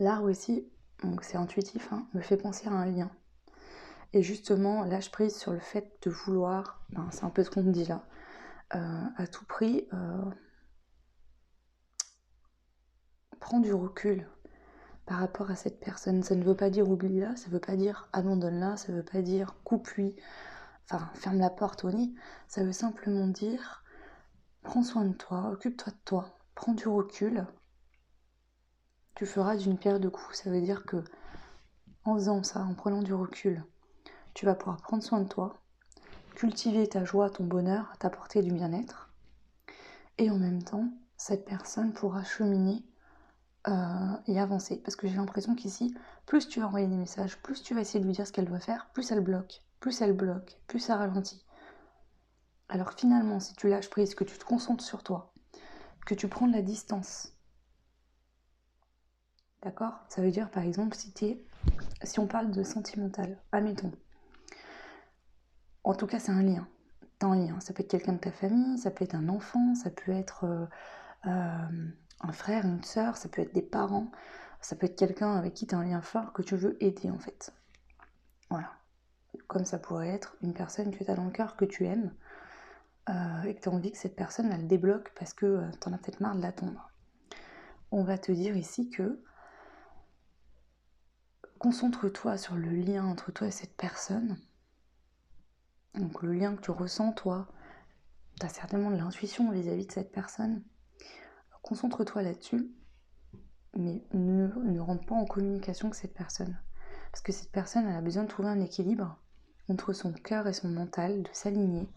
L'arbre ici, donc c'est intuitif, hein, me fait penser à un lien. Et justement, lâche prise sur le fait de vouloir, c'est un peu ce qu'on me dit là, à tout prix, prends du recul par rapport à cette personne. Ça ne veut pas dire oublie-la, ça ne veut pas dire abandonne-la, ça ne veut pas dire coupe-lui, enfin ferme la porte au nid. Ça veut simplement dire prends soin de toi, occupe-toi de toi, prends du recul. Tu feras d'une pierre deux coups. Ça veut dire que en faisant ça, en prenant du recul, tu vas pouvoir prendre soin de toi, cultiver ta joie, ton bonheur, t'apporter du bien-être. Et en même temps, cette personne pourra cheminer et avancer. Parce que j'ai l'impression qu'ici, plus tu vas envoyer des messages, plus tu vas essayer de lui dire ce qu'elle doit faire, plus elle bloque, plus ça ralentit. Alors finalement, si tu lâches prise, que tu te concentres sur toi, que tu prends de la distance, d'accord? Ça veut dire par exemple si on parle de sentimental, admettons. En tout cas, c'est un lien. T'as un lien. Ça peut être quelqu'un de ta famille, ça peut être un enfant, ça peut être un frère, une sœur, ça peut être des parents, ça peut être quelqu'un avec qui tu as un lien fort que tu veux aider en fait. Voilà. Comme ça pourrait être une personne que tu as dans le cœur, que tu aimes, et que tu as envie que cette personne elle débloque parce que tu en as peut-être marre de l'attendre. On va te dire ici que concentre-toi sur le lien entre toi et cette personne. Donc le lien que tu ressens, toi, tu as certainement de l'intuition vis-à-vis de cette personne. Concentre-toi là-dessus, mais ne rentre pas en communication avec cette personne. Parce que cette personne, elle a besoin de trouver un équilibre entre son cœur et son mental, de s'aligner.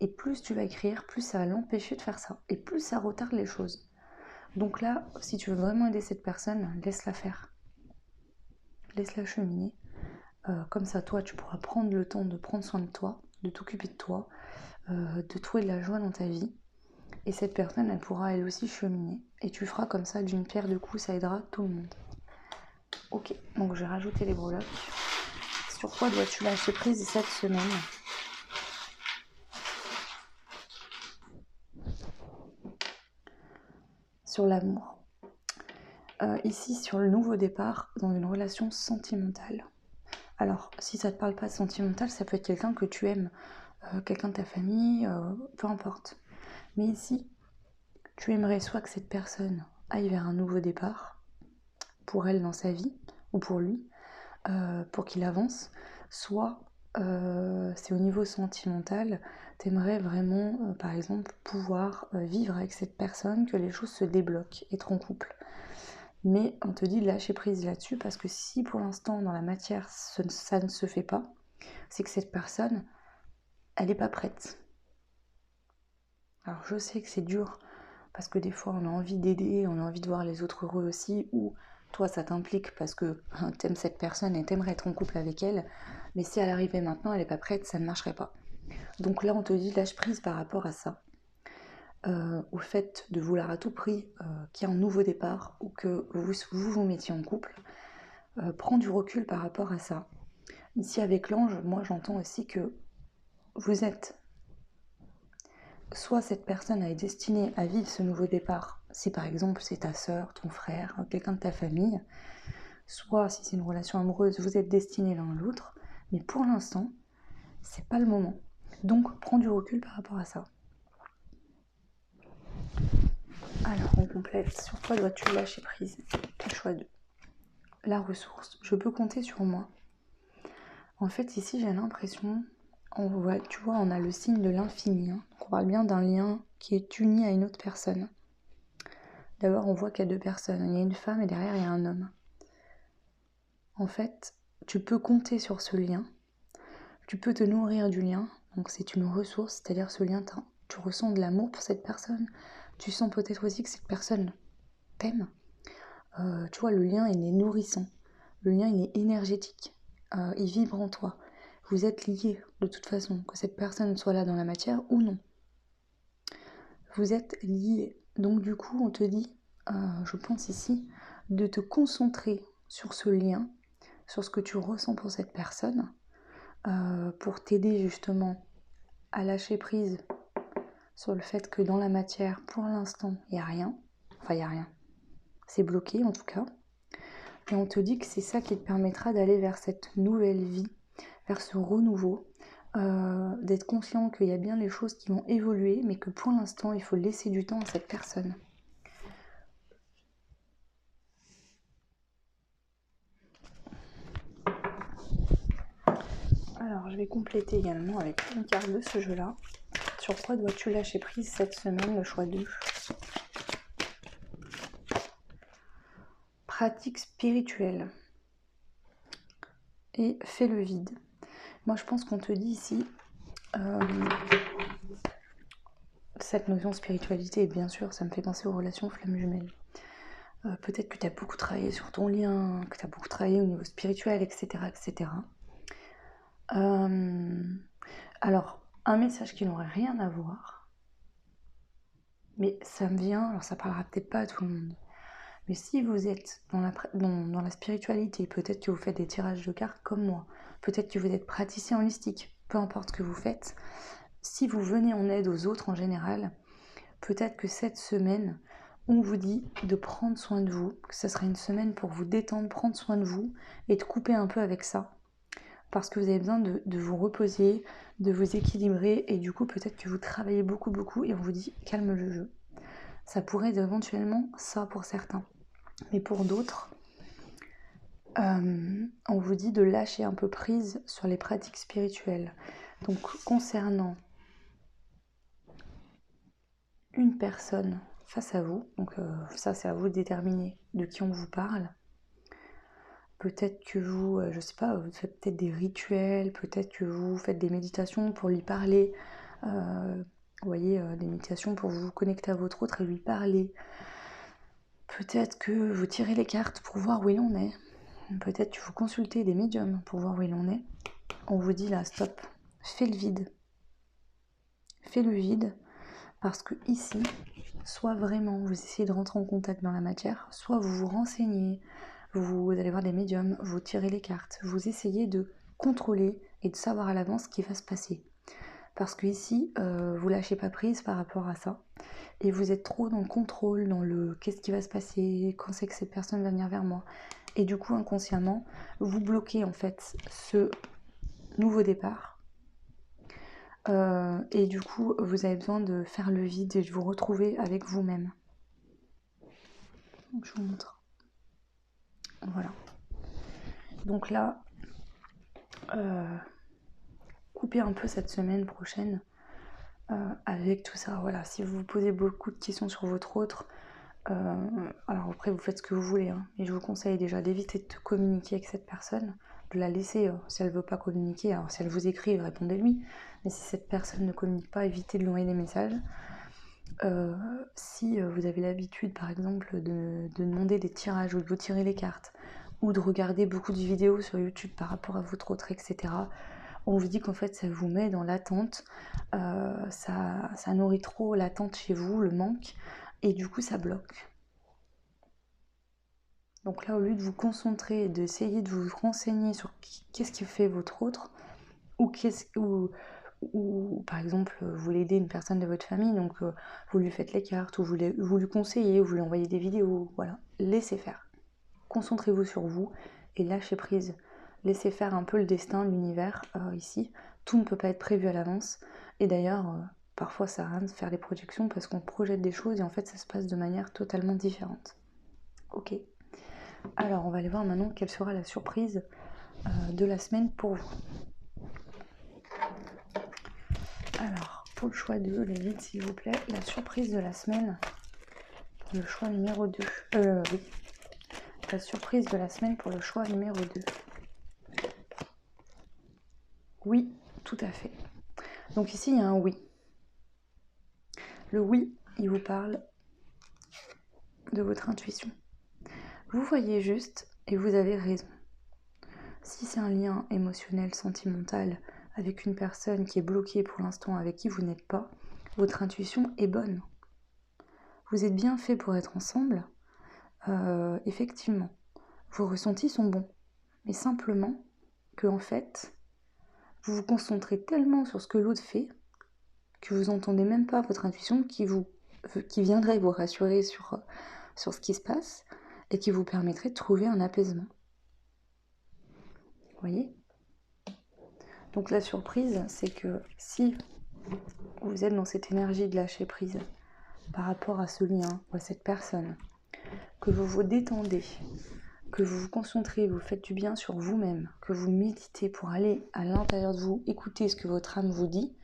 Et plus tu vas écrire, plus ça va l'empêcher de faire ça. Et plus ça retarde les choses. Donc là, si tu veux vraiment aider cette personne, laisse-la faire. Laisse-la cheminer. Comme ça, toi, tu pourras prendre le temps de prendre soin de toi, de t'occuper de toi, de trouver de la joie dans ta vie. Et cette personne, elle pourra elle aussi cheminer. Et tu feras comme ça d'une pierre deux coups, ça aidera tout le monde. Ok, donc je vais rajouter les breloques. Sur quoi dois-tu lâcher prise cette semaine? Sur l'amour. Ici, sur le nouveau départ dans une relation sentimentale. Alors, si ça ne te parle pas de sentimental, ça peut être quelqu'un que tu aimes, quelqu'un de ta famille, peu importe. Mais ici, tu aimerais soit que cette personne aille vers un nouveau départ, pour elle dans sa vie, ou pour lui, pour qu'il avance, soit c'est au niveau sentimental, t'aimerais vraiment, par exemple, pouvoir vivre avec cette personne, que les choses se débloquent, être en couple. Mais on te dit de lâcher prise là-dessus, parce que si pour l'instant, dans la matière, ça ne se fait pas, c'est que cette personne, elle n'est pas prête. Alors je sais que c'est dur, parce que des fois on a envie d'aider, on a envie de voir les autres heureux aussi, ou toi ça t'implique parce que t'aimes cette personne et t'aimerais être en couple avec elle, mais si elle arrivait maintenant, elle n'est pas prête, ça ne marcherait pas. Donc là on te dit lâche prise par rapport à ça, au fait de vouloir à tout prix qu'il y ait un nouveau départ, ou que vous mettiez en couple, prends du recul par rapport à ça. Ici avec l'ange, moi j'entends aussi que vous êtes, soit cette personne est destinée à vivre ce nouveau départ, si par exemple c'est ta sœur, ton frère, quelqu'un de ta famille, soit si c'est une relation amoureuse, vous êtes destinés l'un à l'autre, mais pour l'instant, c'est pas le moment. Donc prends du recul par rapport à ça. Alors on complète, sur quoi dois-tu lâcher prise? Le choix 2. La ressource, je peux compter sur moi. En fait ici j'ai l'impression, tu vois, on a le signe de l'infini, hein. On parle bien d'un lien qui est uni à une autre personne. D'abord on voit qu'il y a deux personnes, il y a une femme et derrière il y a un homme. En fait, tu peux compter sur ce lien, tu peux te nourrir du lien, donc c'est une ressource, c'est-à-dire ce lien, tu ressens de l'amour pour cette personne, tu sens peut-être aussi que cette personne t'aime. Tu vois, le lien il est nourrissant, le lien il est énergétique, il vibre en toi. Vous êtes liés de toute façon, que cette personne soit là dans la matière ou non. Vous êtes liés. Donc du coup, on te dit, je pense ici, de te concentrer sur ce lien, sur ce que tu ressens pour cette personne, pour t'aider justement à lâcher prise sur le fait que dans la matière, pour l'instant, il n'y a rien. Enfin, il n'y a rien. C'est bloqué en tout cas. Et on te dit que c'est ça qui te permettra d'aller vers cette nouvelle vie, vers ce renouveau, d'être conscient qu'il y a bien les choses qui vont évoluer, mais que pour l'instant, il faut laisser du temps à cette personne. Alors, je vais compléter également avec une carte de ce jeu-là. Sur quoi dois-tu lâcher prise cette semaine, le choix 2. Pratique spirituelle. Et fais le vide. Moi, je pense qu'on te dit ici, cette notion de spiritualité, et bien sûr, ça me fait penser aux relations flammes jumelles. Peut-être que tu as beaucoup travaillé sur ton lien, que tu as beaucoup travaillé au niveau spirituel, etc. etc. Alors, un message qui n'aurait rien à voir, mais ça me vient, alors ça parlera peut-être pas à tout le monde, mais si vous êtes dans la spiritualité, peut-être que vous faites des tirages de cartes comme moi, peut-être que vous êtes praticien holistique, peu importe ce que vous faites, si vous venez en aide aux autres en général, peut-être que cette semaine, on vous dit de prendre soin de vous, que ce sera une semaine pour vous détendre, prendre soin de vous et de couper un peu avec ça. Parce que vous avez besoin de vous reposer, de vous équilibrer et du coup peut-être que vous travaillez beaucoup et on vous dit calme le jeu. Ça pourrait être éventuellement ça pour certains. Mais pour d'autres, on vous dit de lâcher un peu prise sur les pratiques spirituelles. Donc concernant une personne face à vous, donc ça c'est à vous de déterminer de qui on vous parle. Peut-être que vous, je sais pas, vous faites peut-être des rituels, peut-être que vous faites des méditations pour lui parler, vous voyez, des méditations pour vous connecter à votre autre et lui parler. Peut-être que vous tirez les cartes pour voir où il en est. Peut-être que vous consultez des médiums pour voir où il en est. On vous dit là, stop, fais le vide. Fais le vide, parce que ici, soit vraiment vous essayez de rentrer en contact dans la matière, soit vous vous renseignez, vous allez voir des médiums, vous tirez les cartes, vous essayez de contrôler et de savoir à l'avance ce qui va se passer. Parce que ici, vous lâchez pas prise par rapport à ça, et vous êtes trop dans le contrôle, dans le qu'est-ce qui va se passer, quand c'est que cette personne va venir vers moi. Et du coup, inconsciemment, vous bloquez en fait ce nouveau départ. Et du coup, vous avez besoin de faire le vide et de vous retrouver avec vous-même. Donc, je vous montre. Voilà. Donc là, coupez un peu cette semaine prochaine avec tout ça. Voilà. Si vous vous posez beaucoup de questions sur votre autre, alors après vous faites ce que vous voulez, hein, mais je vous conseille déjà d'éviter de communiquer avec cette personne, de la laisser, si elle veut pas communiquer, alors si elle vous écrit, répondez-lui, mais si cette personne ne communique pas, évitez de lui envoyer des messages. Si vous avez l'habitude par exemple de demander des tirages ou de vous tirer les cartes, ou de regarder beaucoup de vidéos sur YouTube par rapport à votre autre, etc., on vous dit qu'en fait ça vous met dans l'attente, ça nourrit trop l'attente chez vous, le manque, et du coup ça bloque. Donc là, au lieu de vous concentrer, d'essayer de vous renseigner sur qu'est-ce qui fait votre autre, ou par exemple, vous voulez aider une personne de votre famille, donc vous lui faites les cartes, ou vous lui conseillez, ou vous lui envoyez des vidéos, voilà, laissez faire. Concentrez-vous sur vous et lâchez prise. Laissez faire un peu le destin, l'univers, ici. Tout ne peut pas être prévu à l'avance. Et d'ailleurs, parfois ça sert à rien de faire des projections parce qu'on projette des choses et en fait ça se passe de manière totalement différente. Ok. Alors on va aller voir maintenant quelle sera la surprise de la semaine pour vous. Alors, pour le choix 2, les guides s'il vous plaît, la surprise de la semaine, le choix numéro 2. Oui. La surprise de la semaine pour le choix numéro 2. Oui, tout à fait. Donc ici, il y a un oui. Le oui, il vous parle de votre intuition. Vous voyez juste et vous avez raison. Si c'est un lien émotionnel, sentimental, avec une personne qui est bloquée pour l'instant, avec qui vous n'êtes pas, votre intuition est bonne. Vous êtes bien fait pour être ensemble, effectivement. Vos ressentis sont bons. Mais simplement que, en fait, vous vous concentrez tellement sur ce que l'autre fait que vous n'entendez même pas votre intuition qui viendrait vous rassurer sur ce qui se passe et qui vous permettrait de trouver un apaisement. Vous voyez ? Donc la surprise, c'est que si vous êtes dans cette énergie de lâcher prise par rapport à ce lien ou à cette personne, que vous vous détendez, que vous vous concentrez, vous faites du bien sur vous-même, que vous méditez pour aller à l'intérieur de vous, écouter ce que votre âme vous dit,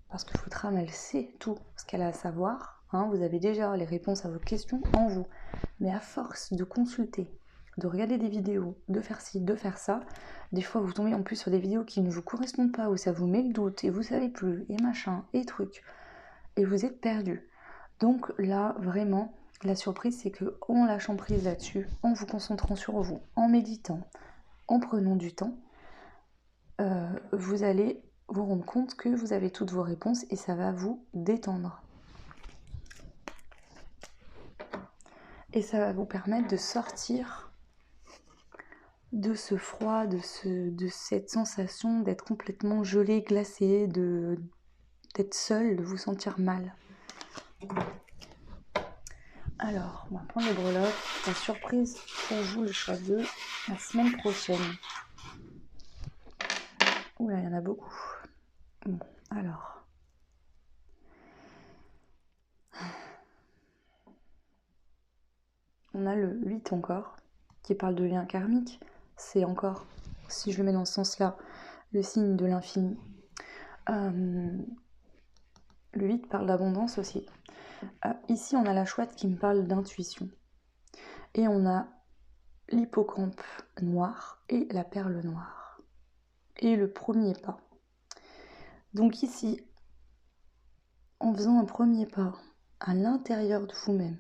parce que votre âme, elle sait tout ce qu'elle a à savoir. Vous avez déjà les réponses à vos questions en vous. Mais à force de consulter, de regarder des vidéos, de faire ci, de faire ça, des fois vous tombez en plus sur des vidéos qui ne vous correspondent pas, où ça vous met le doute, et vous savez plus, et machin, et truc, et vous êtes perdu. Donc là, vraiment, la surprise, c'est que en lâchant prise là-dessus, en vous concentrant sur vous, en méditant, en prenant du temps, vous allez vous rendre compte que vous avez toutes vos réponses et ça va vous détendre. Et ça va vous permettre de sortir de ce froid, de cette sensation d'être complètement gelé, glacé, d'être seul, de vous sentir mal. Alors, on va prendre les breloques. La surprise pour vous, le choix 2, la semaine prochaine. Oula, il y en a beaucoup. Bon, alors. On a le 8 encore, qui parle de lien karmique. C'est encore, si je le mets dans ce sens-là, le signe de l'infini. Le 8 parle d'abondance aussi. Ici, on a la chouette qui me parle d'intuition. Et on a l'hippocampe noir et la perle noire. Et le premier pas. Donc ici, en faisant un premier pas à l'intérieur de vous-même,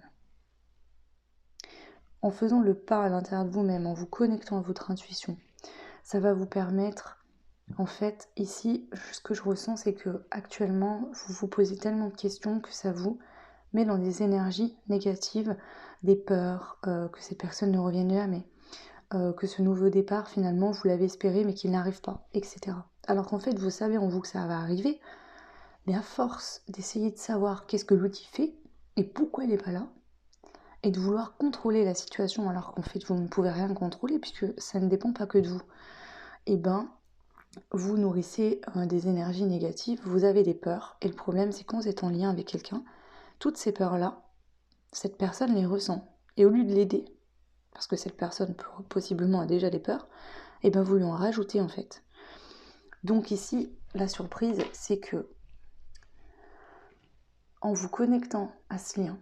en faisant le pas à l'intérieur de vous-même, en vous connectant à votre intuition, ça va vous permettre, en fait, ici, ce que je ressens, c'est que actuellement, vous vous posez tellement de questions que ça vous met dans des énergies négatives, des peurs, que ces personnes ne reviennent jamais, que ce nouveau départ, finalement, vous l'avez espéré, mais qu'il n'arrive pas, etc. Alors qu'en fait, vous savez en vous que ça va arriver, mais à force d'essayer de savoir qu'est-ce que l'outil fait et pourquoi il n'est pas là, et de vouloir contrôler la situation alors qu'en fait vous ne pouvez rien contrôler puisque ça ne dépend pas que de vous, et ben vous nourrissez des énergies négatives, vous avez des peurs, et le problème c'est quand vous êtes en lien avec quelqu'un, toutes ces peurs-là, cette personne les ressent, et au lieu de l'aider, parce que cette personne possiblement a déjà des peurs, et ben vous lui en rajoutez en fait. Donc ici, la surprise, c'est que en vous connectant à ce lien,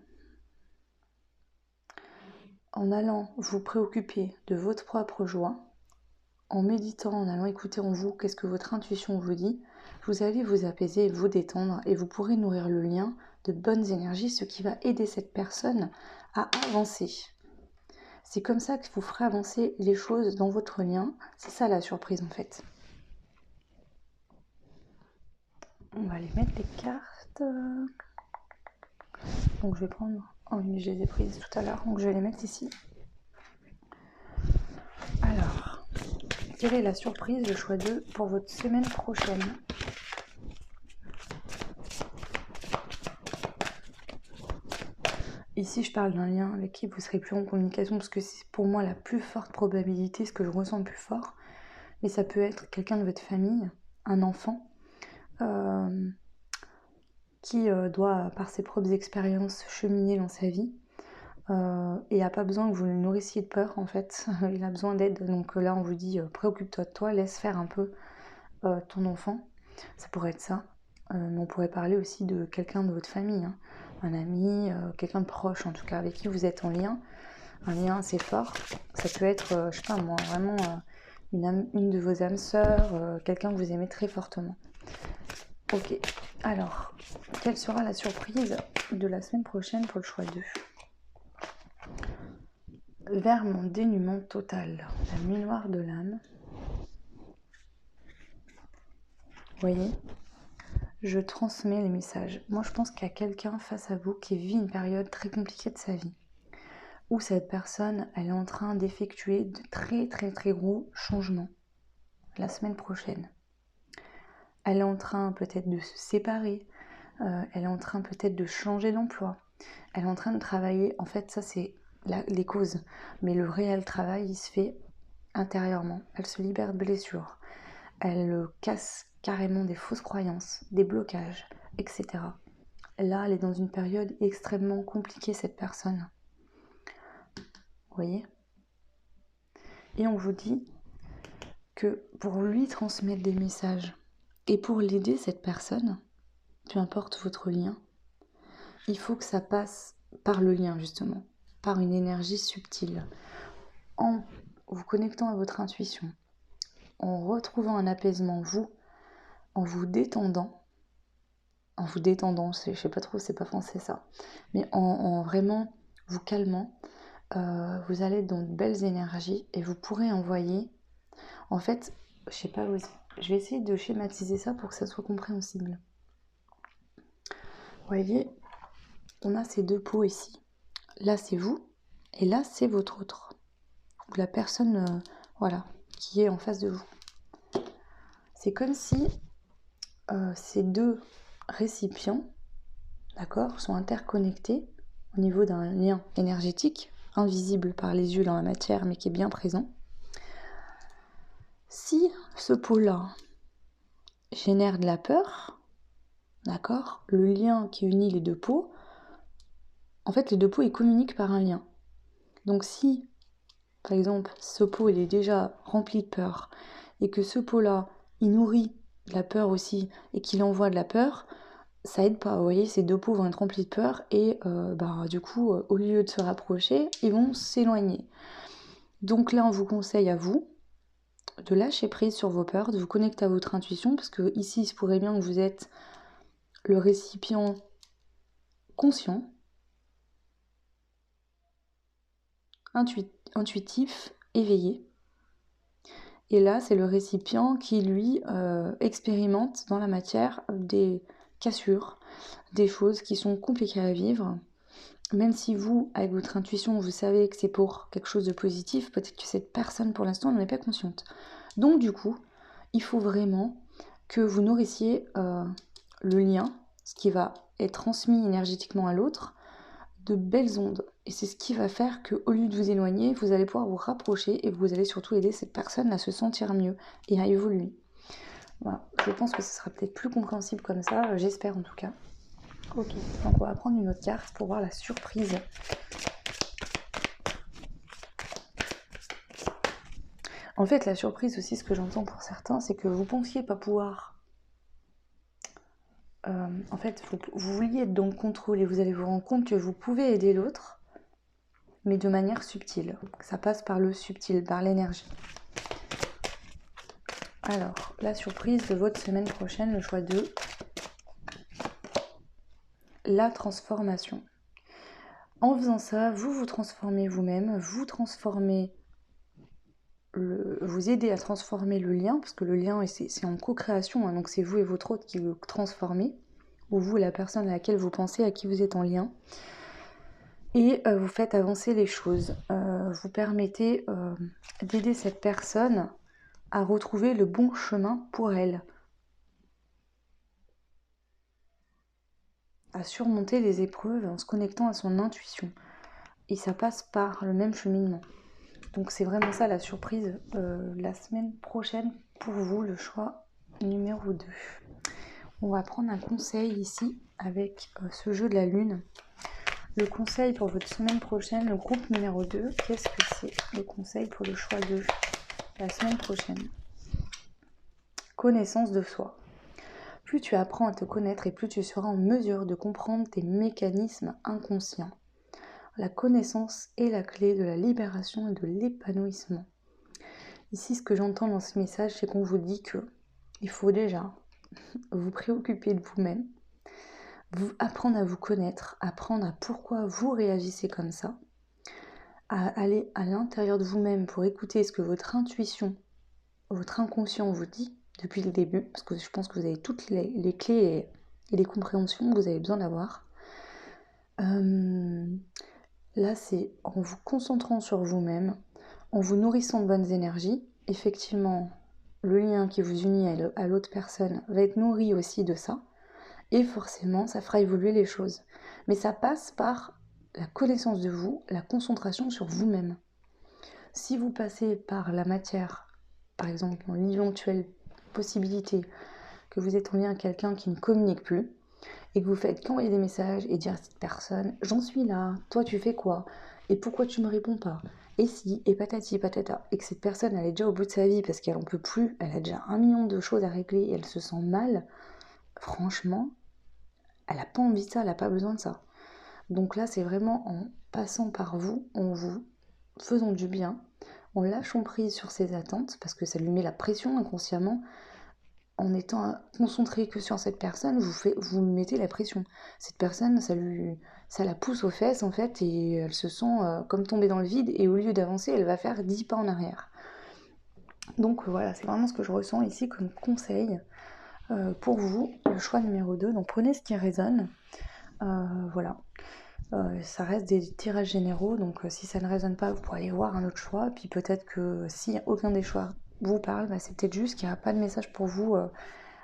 en allant vous préoccuper de votre propre joie, en méditant, en allant écouter en vous qu'est-ce que votre intuition vous dit, vous allez vous apaiser, vous détendre et vous pourrez nourrir le lien de bonnes énergies, ce qui va aider cette personne à avancer. C'est comme ça que vous ferez avancer les choses dans votre lien. C'est ça la surprise en fait. On va aller mettre les cartes. Donc je vais prendre... Oh oui, je les ai prises tout à l'heure, donc je vais les mettre ici. quelle est la surprise, le choix 2, pour votre semaine prochaine? Ici, je parle d'un lien avec qui vous serez plus en communication, parce que c'est pour moi la plus forte probabilité, ce que je ressens le plus fort. Mais ça peut être quelqu'un de votre famille, un enfant, qui doit, par ses propres expériences, cheminer dans sa vie. Et n'a pas besoin que vous le nourrissiez de peur, en fait. Il a besoin d'aide. Donc là, on vous dit, préoccupe-toi de toi, laisse faire un peu ton enfant. Ça pourrait être ça. Mais on pourrait parler aussi de quelqu'un de votre famille, hein. Un ami, quelqu'un de proche, en tout cas, avec qui vous êtes en lien. Un lien assez fort. Ça peut être, je sais pas moi, vraiment une de vos âmes sœurs, quelqu'un que vous aimez très fortement. Ok, alors, quelle sera la surprise de la semaine prochaine pour le choix 2? Vers mon dénuement total, la nuit noire de l'âme. Vous voyez, je transmets les messages. Moi, je pense qu'il y a quelqu'un face à vous qui vit une période très compliquée de sa vie, où cette personne, elle est en train d'effectuer de très très très gros changements la semaine prochaine. Elle est en train peut-être de se séparer, elle est en train peut-être de changer d'emploi, elle est en train de travailler. En fait, ça c'est les causes, mais le réel travail, il se fait intérieurement. Elle se libère de blessures, elle casse carrément des fausses croyances, des blocages, etc. Là, elle est dans une période extrêmement compliquée, cette personne. Vous voyez? Et on vous dit que pour lui transmettre des messages et pour l'aider, cette personne, peu importe votre lien, il faut que ça passe par le lien, justement, par une énergie subtile, en vous connectant à votre intuition, en retrouvant un apaisement, en vous détendant, je sais pas trop, c'est pas français ça, mais en vraiment vous calmant, vous allez dans de belles énergies et vous pourrez envoyer, en fait, je sais pas, je vais essayer de schématiser ça pour que ça soit compréhensible. Vous voyez, on a ces deux pots ici. Là, c'est vous, et là, c'est votre autre. Ou la personne, voilà, qui est en face de vous. C'est comme si ces deux récipients, d'accord, sont interconnectés au niveau d'un lien énergétique, invisible par les yeux dans la matière, mais qui est bien présent. Si ce pot-là génère de la peur, d'accord, le lien qui unit les deux pots, en fait, les deux pots, ils communiquent par un lien. Donc si, par exemple, ce pot, il est déjà rempli de peur, et que ce pot-là, il nourrit de la peur aussi, et qu'il envoie de la peur, ça aide pas. Vous voyez, ces deux pots vont être remplis de peur, et du coup, au lieu de se rapprocher, ils vont s'éloigner. Donc là, on vous conseille à vous de lâcher prise sur vos peurs, de vous connecter à votre intuition, parce que ici, il se pourrait bien que vous êtes le récipient conscient, intuitif, éveillé. Et là, c'est le récipient qui, lui, expérimente dans la matière des cassures, des choses qui sont compliquées à vivre. Même si vous, avec votre intuition, vous savez que c'est pour quelque chose de positif, peut-être que cette personne, pour l'instant, n'en est pas consciente. Donc, du coup, il faut vraiment que vous nourrissiez le lien, ce qui va être transmis énergétiquement à l'autre, de belles ondes. Et c'est ce qui va faire qu'au lieu de vous éloigner, vous allez pouvoir vous rapprocher et vous allez surtout aider cette personne à se sentir mieux et à évoluer. Voilà, je pense que ce sera peut-être plus compréhensible comme ça, j'espère en tout cas. Ok, donc on va prendre une autre carte pour voir la surprise. En fait, la surprise aussi, ce que j'entends pour certains, c'est que vous pensiez pas pouvoir... en fait, vous vouliez être dans le contrôle et vous allez vous rendre compte que vous pouvez aider l'autre, mais de manière subtile. Ça passe par le subtil, par l'énergie. Alors, la surprise de votre semaine prochaine, le choix 2. La transformation. En faisant ça, vous vous transformez vous-même, vous transformez, vous aidez à transformer le lien, parce que le lien, c'est en co-création, hein, donc c'est vous et votre autre qui le transformez, ou vous et la personne à laquelle vous pensez, à qui vous êtes en lien. Et vous faites avancer les choses. Vous permettez d'aider cette personne à retrouver le bon chemin pour elle, à surmonter les épreuves en se connectant à son intuition. Et ça passe par le même cheminement. Donc c'est vraiment ça la surprise la semaine prochaine pour vous, le choix numéro 2. On va prendre un conseil ici avec ce jeu de la lune. Le conseil pour votre semaine prochaine, le groupe numéro 2, qu'est-ce que c'est le conseil pour le choix de la semaine prochaine? Connaissance de soi. Plus tu apprends à te connaître et plus tu seras en mesure de comprendre tes mécanismes inconscients. La connaissance est la clé de la libération et de l'épanouissement. Ici, ce que j'entends dans ce message, c'est qu'on vous dit que il faut déjà vous préoccuper de vous-même, apprendre à vous connaître, apprendre à pourquoi vous réagissez comme ça, à aller à l'intérieur de vous-même pour écouter ce que votre intuition, votre inconscient vous dit depuis le début, parce que je pense que vous avez toutes les clés et les compréhensions que vous avez besoin d'avoir. Là, c'est en vous concentrant sur vous-même, en vous nourrissant de bonnes énergies. Effectivement, le lien qui vous unit à l'autre personne va être nourri aussi de ça. Et forcément, ça fera évoluer les choses. Mais ça passe par la connaissance de vous, la concentration sur vous-même. Si vous passez par la matière, par exemple, dans l'éventuelle possibilité que vous êtes en lien avec quelqu'un qui ne communique plus, et que vous faites qu'envoyer des messages et dire à cette personne « J'en suis là, toi tu fais quoi? Et pourquoi tu me réponds pas ?» Et si, et patati patata, et que cette personne elle est déjà au bout de sa vie parce qu'elle en peut plus, elle a déjà 1 million de choses à régler et elle se sent mal, franchement, elle n'a pas envie de ça, elle n'a pas besoin de ça. Donc là, c'est vraiment en passant par vous, en vous faisant du bien, en lâchant prise sur ses attentes, parce que ça lui met la pression inconsciemment. En étant concentré que sur cette personne, vous lui mettez la pression. Cette personne, ça la pousse aux fesses en fait, et elle se sent comme tombée dans le vide, et au lieu d'avancer, elle va faire 10 pas en arrière. Donc voilà, c'est vraiment ce que je ressens ici comme conseil pour vous, le choix numéro 2. Donc prenez ce qui résonne. Voilà. Ça reste des tirages généraux, donc si ça ne résonne pas, vous pourrez aller voir un autre choix. Puis peut-être que si aucun des choix vous parle, bah, c'est peut-être juste qu'il n'y a pas de message pour vous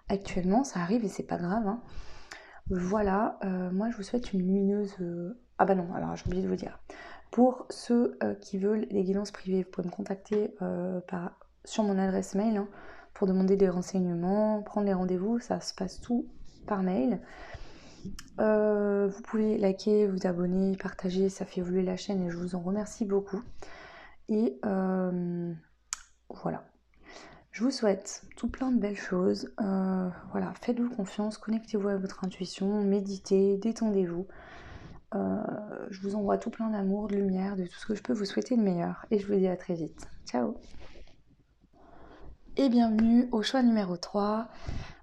actuellement. Ça arrive et c'est pas grave, hein. Voilà, moi je vous souhaite une lumineuse... Ah bah non, alors j'ai oublié de vous dire. Pour ceux qui veulent les guidances privées, vous pouvez me contacter sur mon adresse mail hein, pour demander des renseignements, prendre les rendez-vous, ça se passe tout par mail. Vous pouvez liker, vous abonner, partager, ça fait évoluer la chaîne et je vous en remercie beaucoup. Et voilà. Je vous souhaite tout plein de belles choses. Voilà, faites-vous confiance, connectez-vous à votre intuition, méditez, détendez-vous. Je vous envoie tout plein d'amour, de lumière, de tout ce que je peux vous souhaiter de meilleur. Et je vous dis à très vite. Ciao! Et bienvenue au choix numéro 3.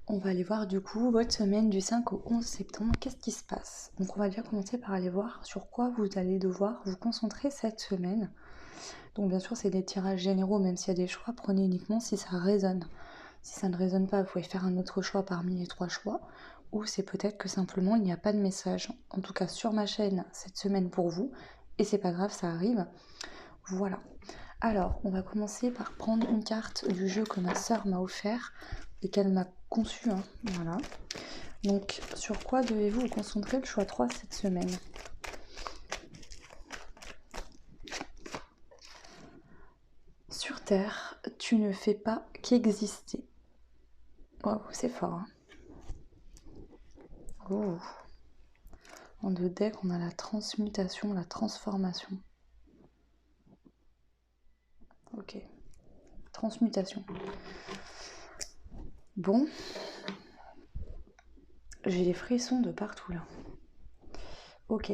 On va aller voir du coup votre semaine du 5 au 11 septembre. Qu'est-ce qui se passe? Donc on va déjà commencer par aller voir sur quoi vous allez devoir vous concentrer cette semaine. Donc bien sûr c'est des tirages généraux, même s'il y a des choix, prenez uniquement si ça résonne. Si ça ne résonne pas, vous pouvez faire un autre choix parmi les 3 choix. Ou c'est peut-être que simplement il n'y a pas de message. En tout cas sur ma chaîne cette semaine pour vous. Et c'est pas grave, ça arrive. Voilà. Alors, on va commencer par prendre une carte du jeu que ma sœur m'a offert et qu'elle m'a conçu. Hein. Voilà. Donc, sur quoi devez-vous vous concentrer le choix 3 cette semaine? Sur Terre, tu ne fais pas qu'exister. Waouh, c'est fort. Hein. Oh. En 2 decks, on a la transmutation, la transformation. Ok. Transmutation. Bon. J'ai les frissons de partout là. Ok.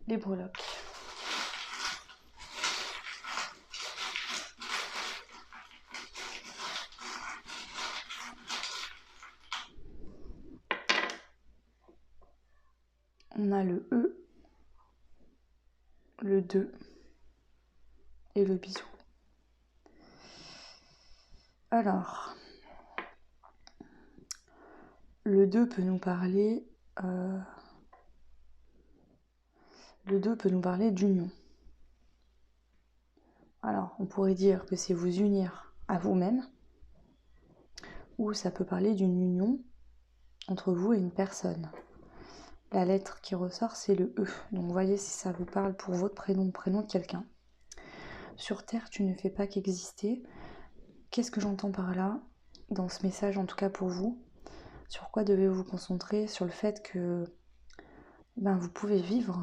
Les breloques. On a le E, le 2 et le bisou. Alors, le 2 peut nous parler... le 2 peut nous parler d'union. Alors, on pourrait dire que c'est vous unir à vous-même, ou ça peut parler d'une union entre vous et une personne. La lettre qui ressort, c'est le E. Donc voyez si ça vous parle pour votre prénom, prénom de quelqu'un. Sur Terre, tu ne fais pas qu'exister. Qu'est-ce que j'entends par là, dans ce message en tout cas pour vous? Sur quoi devez-vous vous concentrer? Sur le fait que vous pouvez vivre,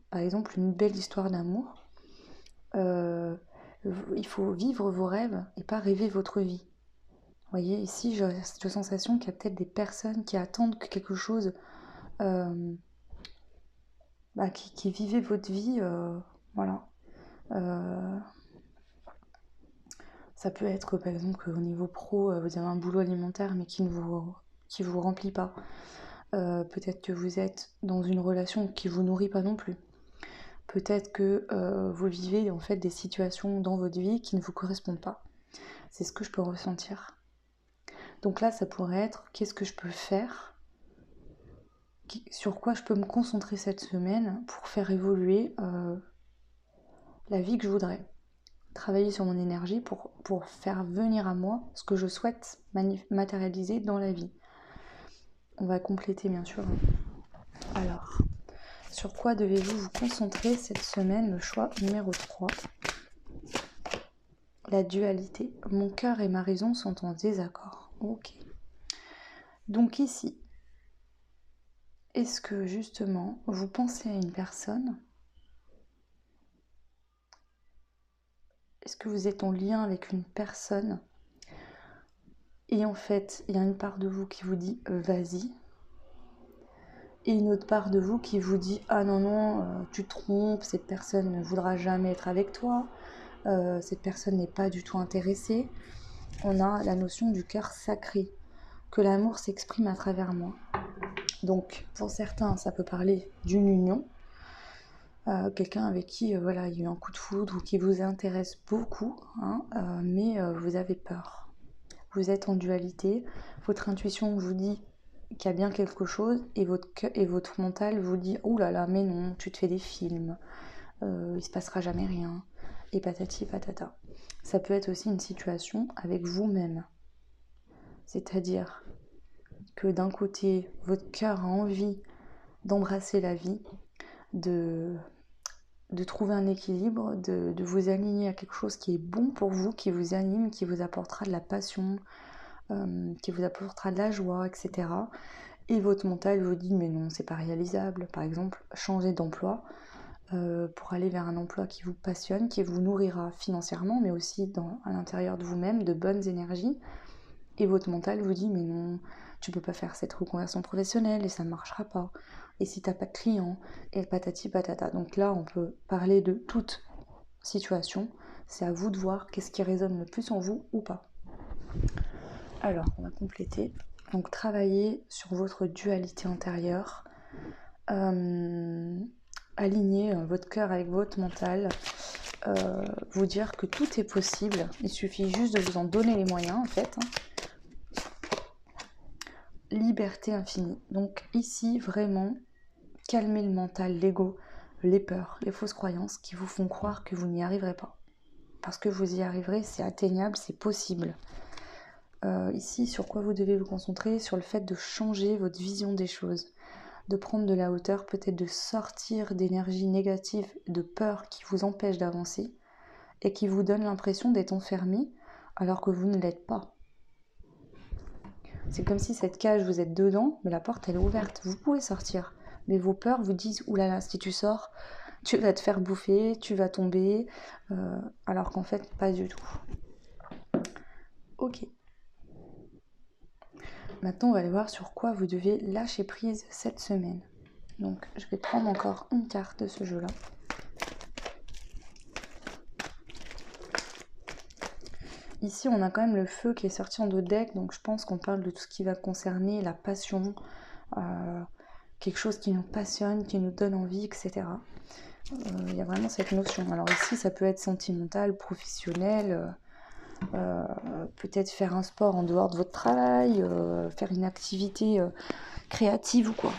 par exemple, une belle histoire d'amour. Il faut vivre vos rêves et pas rêver votre vie. Vous voyez, ici, j'ai cette sensation qu'il y a peut-être des personnes qui attendent que quelque chose, qui vivait votre vie, voilà. Ça peut être, par exemple, qu'au niveau pro, vous avez un boulot alimentaire mais qui vous remplit pas. Peut-être que vous êtes dans une relation qui vous nourrit pas non plus. Peut-être que vous vivez en fait des situations dans votre vie qui ne vous correspondent pas. C'est ce que je peux ressentir. Donc là, ça pourrait être qu'est-ce que je peux faire, sur quoi je peux me concentrer cette semaine pour faire évoluer la vie que je voudrais. Travailler sur mon énergie pour faire venir à moi ce que je souhaite matérialiser dans la vie. On va compléter bien sûr. Alors, sur quoi devez-vous vous concentrer cette semaine? Le choix numéro 3. La dualité. Mon cœur et ma raison sont en désaccord. Ok. Donc ici, est-ce que justement vous pensez à une personne? Est-ce que vous êtes en lien avec une personne? Et en fait, il y a une part de vous qui vous dit vas-y. Et une autre part de vous qui vous dit ah non, tu te trompes, cette personne ne voudra jamais être avec toi, cette personne n'est pas du tout intéressée. On a la notion du cœur sacré, que l'amour s'exprime à travers moi. Donc pour certains, ça peut parler d'une union, quelqu'un avec qui il y a eu un coup de foudre ou qui vous intéresse beaucoup, mais vous avez peur. Vous êtes en dualité, votre intuition vous dit qu'il y a bien quelque chose et votre mental vous dit « Ouh là là, mais non, tu te fais des films, il se passera jamais rien, et patati patata ». Ça peut être aussi une situation avec vous-même. C'est-à-dire que d'un côté, votre cœur a envie d'embrasser la vie, de trouver un équilibre, de vous aligner à quelque chose qui est bon pour vous, qui vous anime, qui vous apportera de la passion, qui vous apportera de la joie, etc. Et votre mental vous dit mais non, c'est pas réalisable. Par exemple, changer d'emploi pour aller vers un emploi qui vous passionne, qui vous nourrira financièrement, mais aussi à l'intérieur de vous-même, de bonnes énergies. Et votre mental vous dit mais non, tu peux pas faire cette reconversion professionnelle et ça ne marchera pas. Et si t'as pas de clients, et patati patata. Donc là, on peut parler de toute situation. C'est à vous de voir qu'est-ce qui résonne le plus en vous ou pas. Alors, on va compléter. Donc, travailler sur votre dualité intérieure. Aligner votre cœur avec votre mental. Vous dire que tout est possible. Il suffit juste de vous en donner les moyens, en fait. Liberté infinie. Donc ici, vraiment, calmez le mental, l'ego, les peurs, les fausses croyances qui vous font croire que vous n'y arriverez pas. Parce que vous y arriverez, c'est atteignable, c'est possible. Ici, sur quoi vous devez vous concentrer? Sur le fait de changer votre vision des choses, de prendre de la hauteur, peut-être de sortir d'énergie négative, de peur qui vous empêche d'avancer et qui vous donne l'impression d'être enfermé alors que vous ne l'êtes pas. C'est comme si cette cage, vous êtes dedans, mais la porte, elle est ouverte. Vous pouvez sortir. Mais vos peurs vous disent, oulala, si tu sors, tu vas te faire bouffer, tu vas tomber. Alors qu'en fait, pas du tout. Ok. Maintenant, on va aller voir sur quoi vous devez lâcher prise cette semaine. Donc, je vais prendre encore une carte de ce jeu-là. Ici, on a quand même le feu qui est sorti en dos de deck, donc je pense qu'on parle de tout ce qui va concerner la passion, quelque chose qui nous passionne, qui nous donne envie, etc. Il y a vraiment cette notion. Alors ici, ça peut être sentimental, professionnel, peut-être faire un sport en dehors de votre travail, faire une activité créative ou quoi.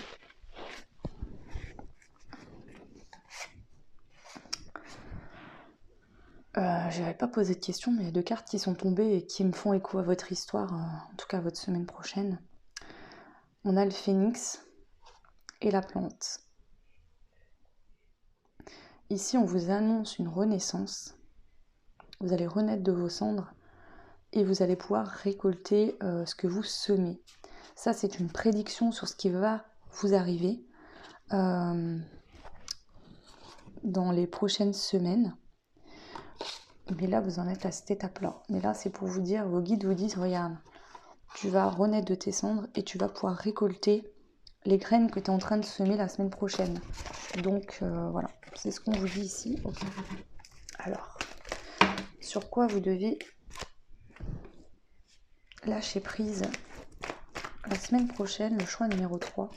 J'avais pas posé de questions, mais il y a 2 cartes qui sont tombées et qui me font écho à votre histoire, en tout cas à votre semaine prochaine. On a le phénix et la plante. Ici, on vous annonce une renaissance. Vous allez renaître de vos cendres et vous allez pouvoir récolter ce que vous semez. Ça, c'est une prédiction sur ce qui va vous arriver dans les prochaines semaines. Mais là, vous en êtes à cette étape-là. Mais là, c'est pour vous dire, vos guides vous disent, regarde, tu vas renaître de tes cendres et tu vas pouvoir récolter les graines que tu es en train de semer la semaine prochaine. Donc, voilà, c'est ce qu'on vous dit ici. Okay. Alors, sur quoi vous devez lâcher prise la semaine prochaine, le choix numéro 3.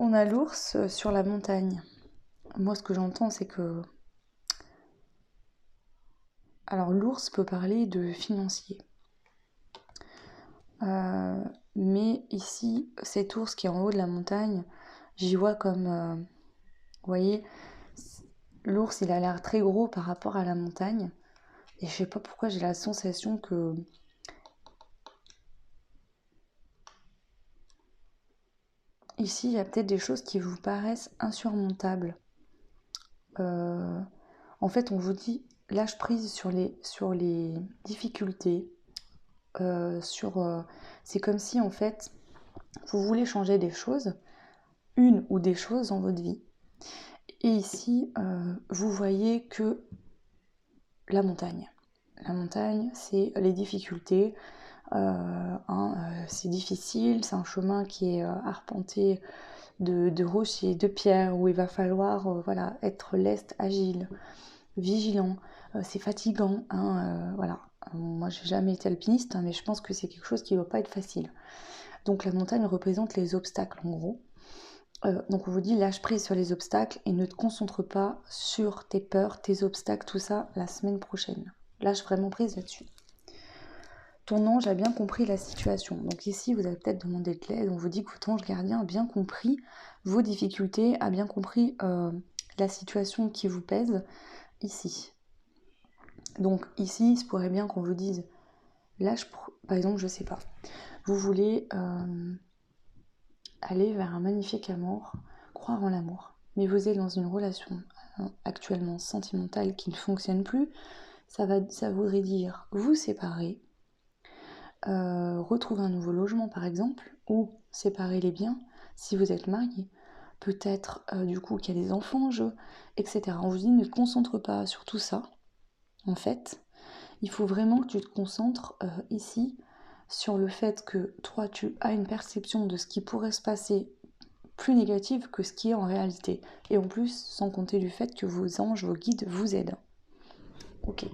On a l'ours sur la montagne. Moi, ce que j'entends, c'est que... Alors, l'ours peut parler de financier. Mais ici, cet ours qui est en haut de la montagne, j'y vois comme... vous voyez, l'ours, il a l'air très gros par rapport à la montagne. Et je sais pas pourquoi j'ai la sensation que... Ici, il y a peut-être des choses qui vous paraissent insurmontables. En fait, on vous dit, lâche prise sur les difficultés. C'est comme si, en fait, vous voulez changer des choses, une ou des choses dans votre vie. Et ici, vous voyez que la montagne. La montagne, c'est les difficultés. C'est difficile, c'est un chemin qui est arpenté de rochers, de pierres, où il va falloir voilà, être leste, agile, vigilant. C'est fatigant, voilà. Moi, j'ai jamais été alpiniste, mais je pense que c'est quelque chose qui ne va pas être facile. Donc la montagne représente les obstacles, en gros. Donc on vous dit lâche prise sur les obstacles et ne te concentre pas sur tes peurs, tes obstacles, tout ça la semaine prochaine. Lâche vraiment prise là-dessus. Ton ange a bien compris la situation. Donc ici, vous avez peut-être demandé de l'aide. On vous dit que votre ange gardien a bien compris vos difficultés, a bien compris la situation qui vous pèse ici. Donc ici, il se pourrait bien qu'on vous dise, par exemple, je sais pas, vous voulez aller vers un magnifique amour, croire en l'amour, mais vous êtes dans une relation actuellement sentimentale qui ne fonctionne plus, ça voudrait dire vous séparer, retrouver un nouveau logement par exemple, ou séparer les biens si vous êtes marié, peut-être du coup qu'il y a des enfants en jeu, etc. On vous dit ne te concentre pas sur tout ça, en fait. Il faut vraiment que tu te concentres ici sur le fait que toi tu as une perception de ce qui pourrait se passer plus négative que ce qui est en réalité. Et en plus, sans compter du fait que vos anges, vos guides vous aident. Ok.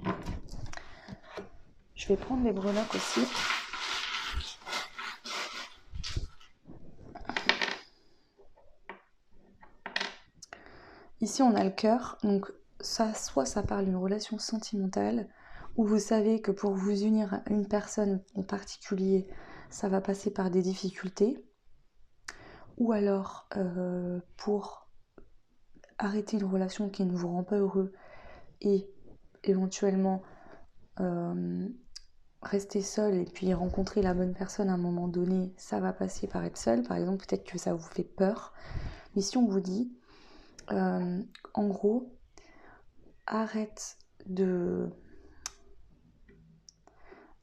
Je vais prendre les breloques aussi. Ici, on a le cœur. Donc, ça, soit ça parle d'une relation sentimentale, où vous savez que pour vous unir à une personne en particulier, ça va passer par des difficultés. Ou alors, pour arrêter une relation qui ne vous rend pas heureux et éventuellement rester seul et puis rencontrer la bonne personne à un moment donné, ça va passer par être seul. Par exemple, peut-être que ça vous fait peur. Mais si on vous dit, en gros, arrête de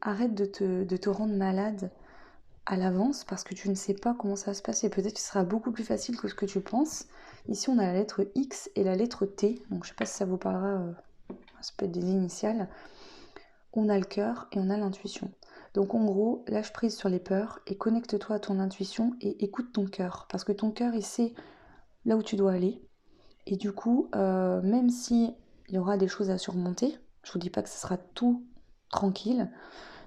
te rendre malade à l'avance parce que tu ne sais pas comment ça va se passer. Peut-être que ce sera beaucoup plus facile que ce que tu penses. Ici, on a la lettre X et la lettre T. Donc, je ne sais pas si ça vous parlera. Ça peut être des initiales. On a le cœur et on a l'intuition. Donc en gros, lâche prise sur les peurs et connecte-toi à ton intuition et écoute ton cœur. Parce que ton cœur, il sait là où tu dois aller. Et du coup, même si il y aura des choses à surmonter, je vous dis pas que ce sera tout tranquille,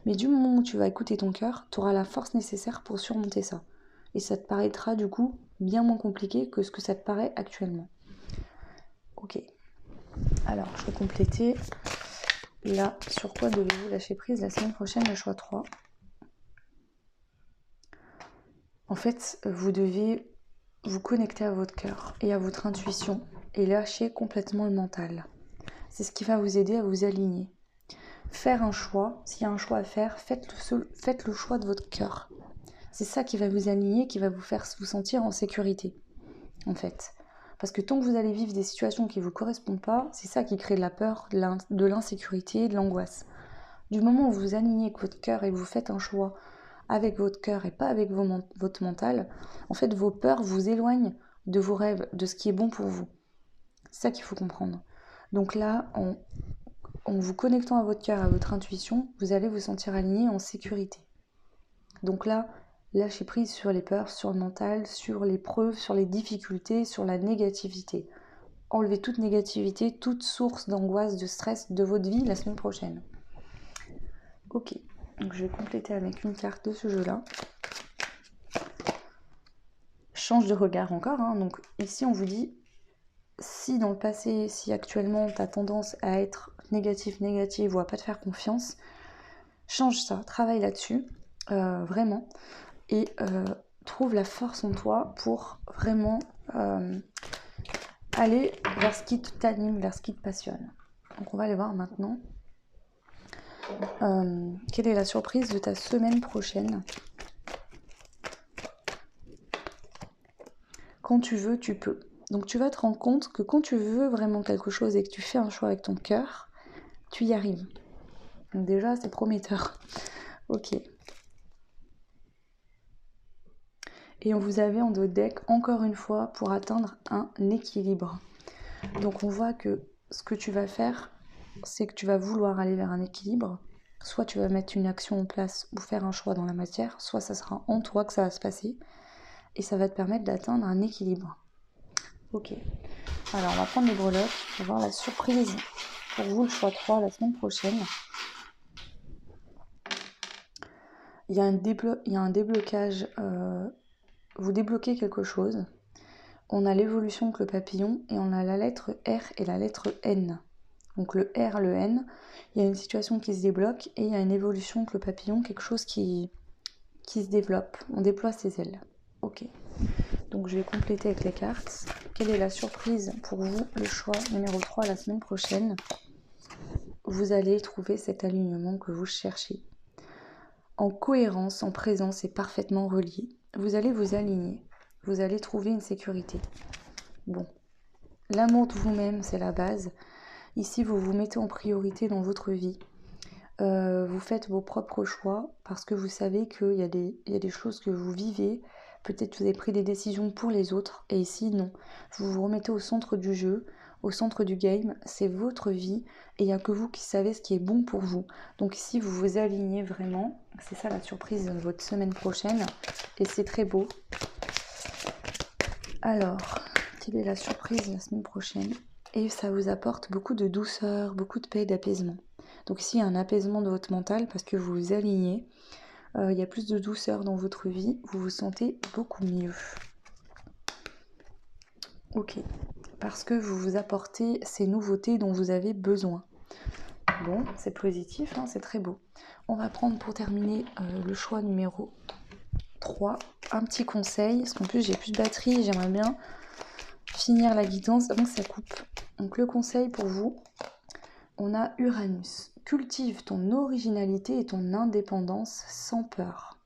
mais du moment où tu vas écouter ton cœur, tu auras la force nécessaire pour surmonter ça. Et ça te paraîtra du coup bien moins compliqué que ce que ça te paraît actuellement. Ok. Alors, je vais compléter. Là, sur quoi devez-vous lâcher prise la semaine prochaine, le choix 3. En fait, vous devez vous connecter à votre cœur et à votre intuition et lâcher complètement le mental. C'est ce qui va vous aider à vous aligner. Faire un choix, s'il y a un choix à faire, faites le choix de votre cœur. C'est ça qui va vous aligner, qui va vous faire vous sentir en sécurité, en fait. Parce que tant que vous allez vivre des situations qui ne vous correspondent pas, c'est ça qui crée de la peur, de l'insécurité, de l'angoisse. Du moment où vous vous alignez avec votre cœur et que vous faites un choix avec votre cœur et pas avec votre mental, en fait, vos peurs vous éloignent de vos rêves, de ce qui est bon pour vous. C'est ça qu'il faut comprendre. Donc là, en vous connectant à votre cœur, à votre intuition, vous allez vous sentir aligné en sécurité. Donc là, lâchez prise sur les peurs, sur le mental, sur les preuves, sur les difficultés, sur la négativité. Enlevez toute négativité, toute source d'angoisse, de stress de votre vie la semaine prochaine. Ok, donc je vais compléter avec une carte de ce jeu-là. Change de regard encore, hein. Donc ici on vous dit, si dans le passé, si actuellement tu as tendance à être négative ou à pas te faire confiance, change ça, travaille là-dessus, vraiment, et trouve la force en toi pour vraiment aller vers ce qui t'anime, vers ce qui te passionne. Donc on va aller voir maintenant quelle est la surprise de ta semaine prochaine. Quand tu veux, tu peux. Donc tu vas te rendre compte que quand tu veux vraiment quelque chose et que tu fais un choix avec ton cœur, tu y arrives. Donc déjà, c'est prometteur. Ok. Et on vous avait en dos deck encore une fois pour atteindre un équilibre. Donc on voit que ce que tu vas faire, c'est que tu vas vouloir aller vers un équilibre. Soit tu vas mettre une action en place ou faire un choix dans la matière, soit ça sera en toi que ça va se passer. Et ça va te permettre d'atteindre un équilibre. Ok. Alors on va prendre les breloques, on va voir la surprise pour vous, le choix 3 la semaine prochaine. Il y a un déblocage, vous débloquez quelque chose. On a l'évolution avec le papillon et on a la lettre R et la lettre N. Donc le R, le N, il y a une situation qui se débloque et il y a une évolution avec le papillon, quelque chose qui se développe. On déploie ses ailes. Ok. Donc je vais compléter avec les cartes. Quelle est la surprise pour vous, le choix numéro 3 la semaine prochaine? Vous allez trouver cet alignement que vous cherchez. En cohérence, en présence et parfaitement relié. Vous allez vous aligner. Vous allez trouver une sécurité. Bon. L'amour de vous-même, c'est la base. Ici, vous vous mettez en priorité dans votre vie. Vous faites vos propres choix parce que vous savez qu'il y a des choses que vous vivez. Peut-être que vous avez pris des décisions pour les autres. Et ici, non. Vous vous remettez au centre du jeu, au centre du game. C'est votre vie et il n'y a que vous qui savez ce qui est bon pour vous. Donc ici, vous vous alignez vraiment. C'est ça la surprise de votre semaine prochaine. Et c'est très beau. Alors, quelle est la surprise la semaine prochaine? Et ça vous apporte beaucoup de douceur, beaucoup de paix et d'apaisement. Donc ici, il y a un apaisement de votre mental parce que vous vous alignez. Il y a plus de douceur dans votre vie. Vous vous sentez beaucoup mieux. Ok. Parce que vous vous apportez ces nouveautés dont vous avez besoin. Bon, c'est positif, hein, c'est très beau. On va prendre pour terminer le choix numéro 3. Un petit conseil. Parce qu'en plus, j'ai plus de batterie. J'aimerais bien finir la guidance avant que ça coupe. Donc le conseil pour vous, on a Uranus. Cultive ton originalité et ton indépendance sans peur.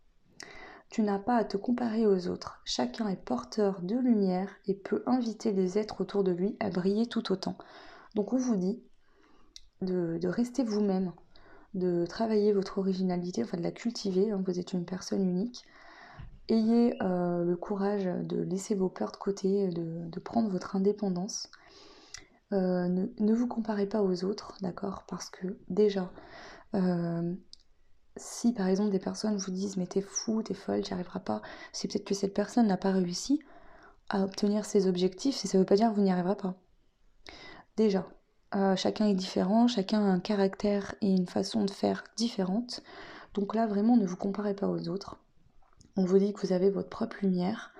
Tu n'as pas à te comparer aux autres. Chacun est porteur de lumière et peut inviter les êtres autour de lui à briller tout autant. Donc on vous dit de rester vous-même, de travailler votre originalité, enfin de la cultiver, hein, vous êtes une personne unique. Ayez le courage de laisser vos peurs de côté, de prendre votre indépendance. Ne vous comparez pas aux autres, d'accord? Parce que déjà, si par exemple des personnes vous disent mais t'es fou, t'es folle, t'y arriveras pas, c'est peut-être que cette personne n'a pas réussi à obtenir ses objectifs et ça veut pas dire que vous n'y arriverez pas. Déjà, chacun est différent, chacun a un caractère et une façon de faire différente. Donc là vraiment ne vous comparez pas aux autres. On vous dit que vous avez votre propre lumière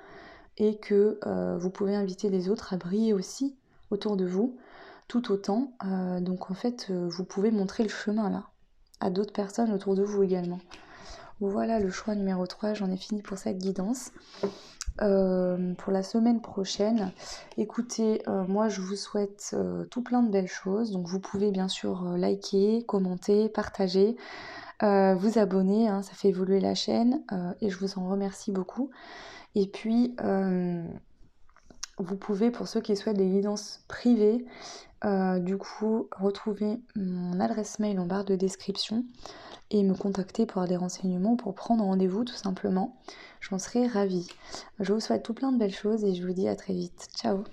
et que vous pouvez inviter les autres à briller aussi autour de vous, tout autant. Donc en fait, vous pouvez montrer le chemin là, à d'autres personnes autour de vous également. Voilà le choix numéro 3, j'en ai fini pour cette guidance. Pour la semaine prochaine, écoutez, moi je vous souhaite tout plein de belles choses. Donc vous pouvez bien sûr liker, commenter, partager, vous abonner, hein, ça fait évoluer la chaîne et je vous en remercie beaucoup. Et puis vous pouvez, pour ceux qui souhaitent des guidances privées, du coup retrouver mon adresse mail en barre de description et me contacter pour avoir des renseignements, pour prendre rendez-vous tout simplement. J'en serai ravie. Je vous souhaite tout plein de belles choses et je vous dis à très vite. Ciao!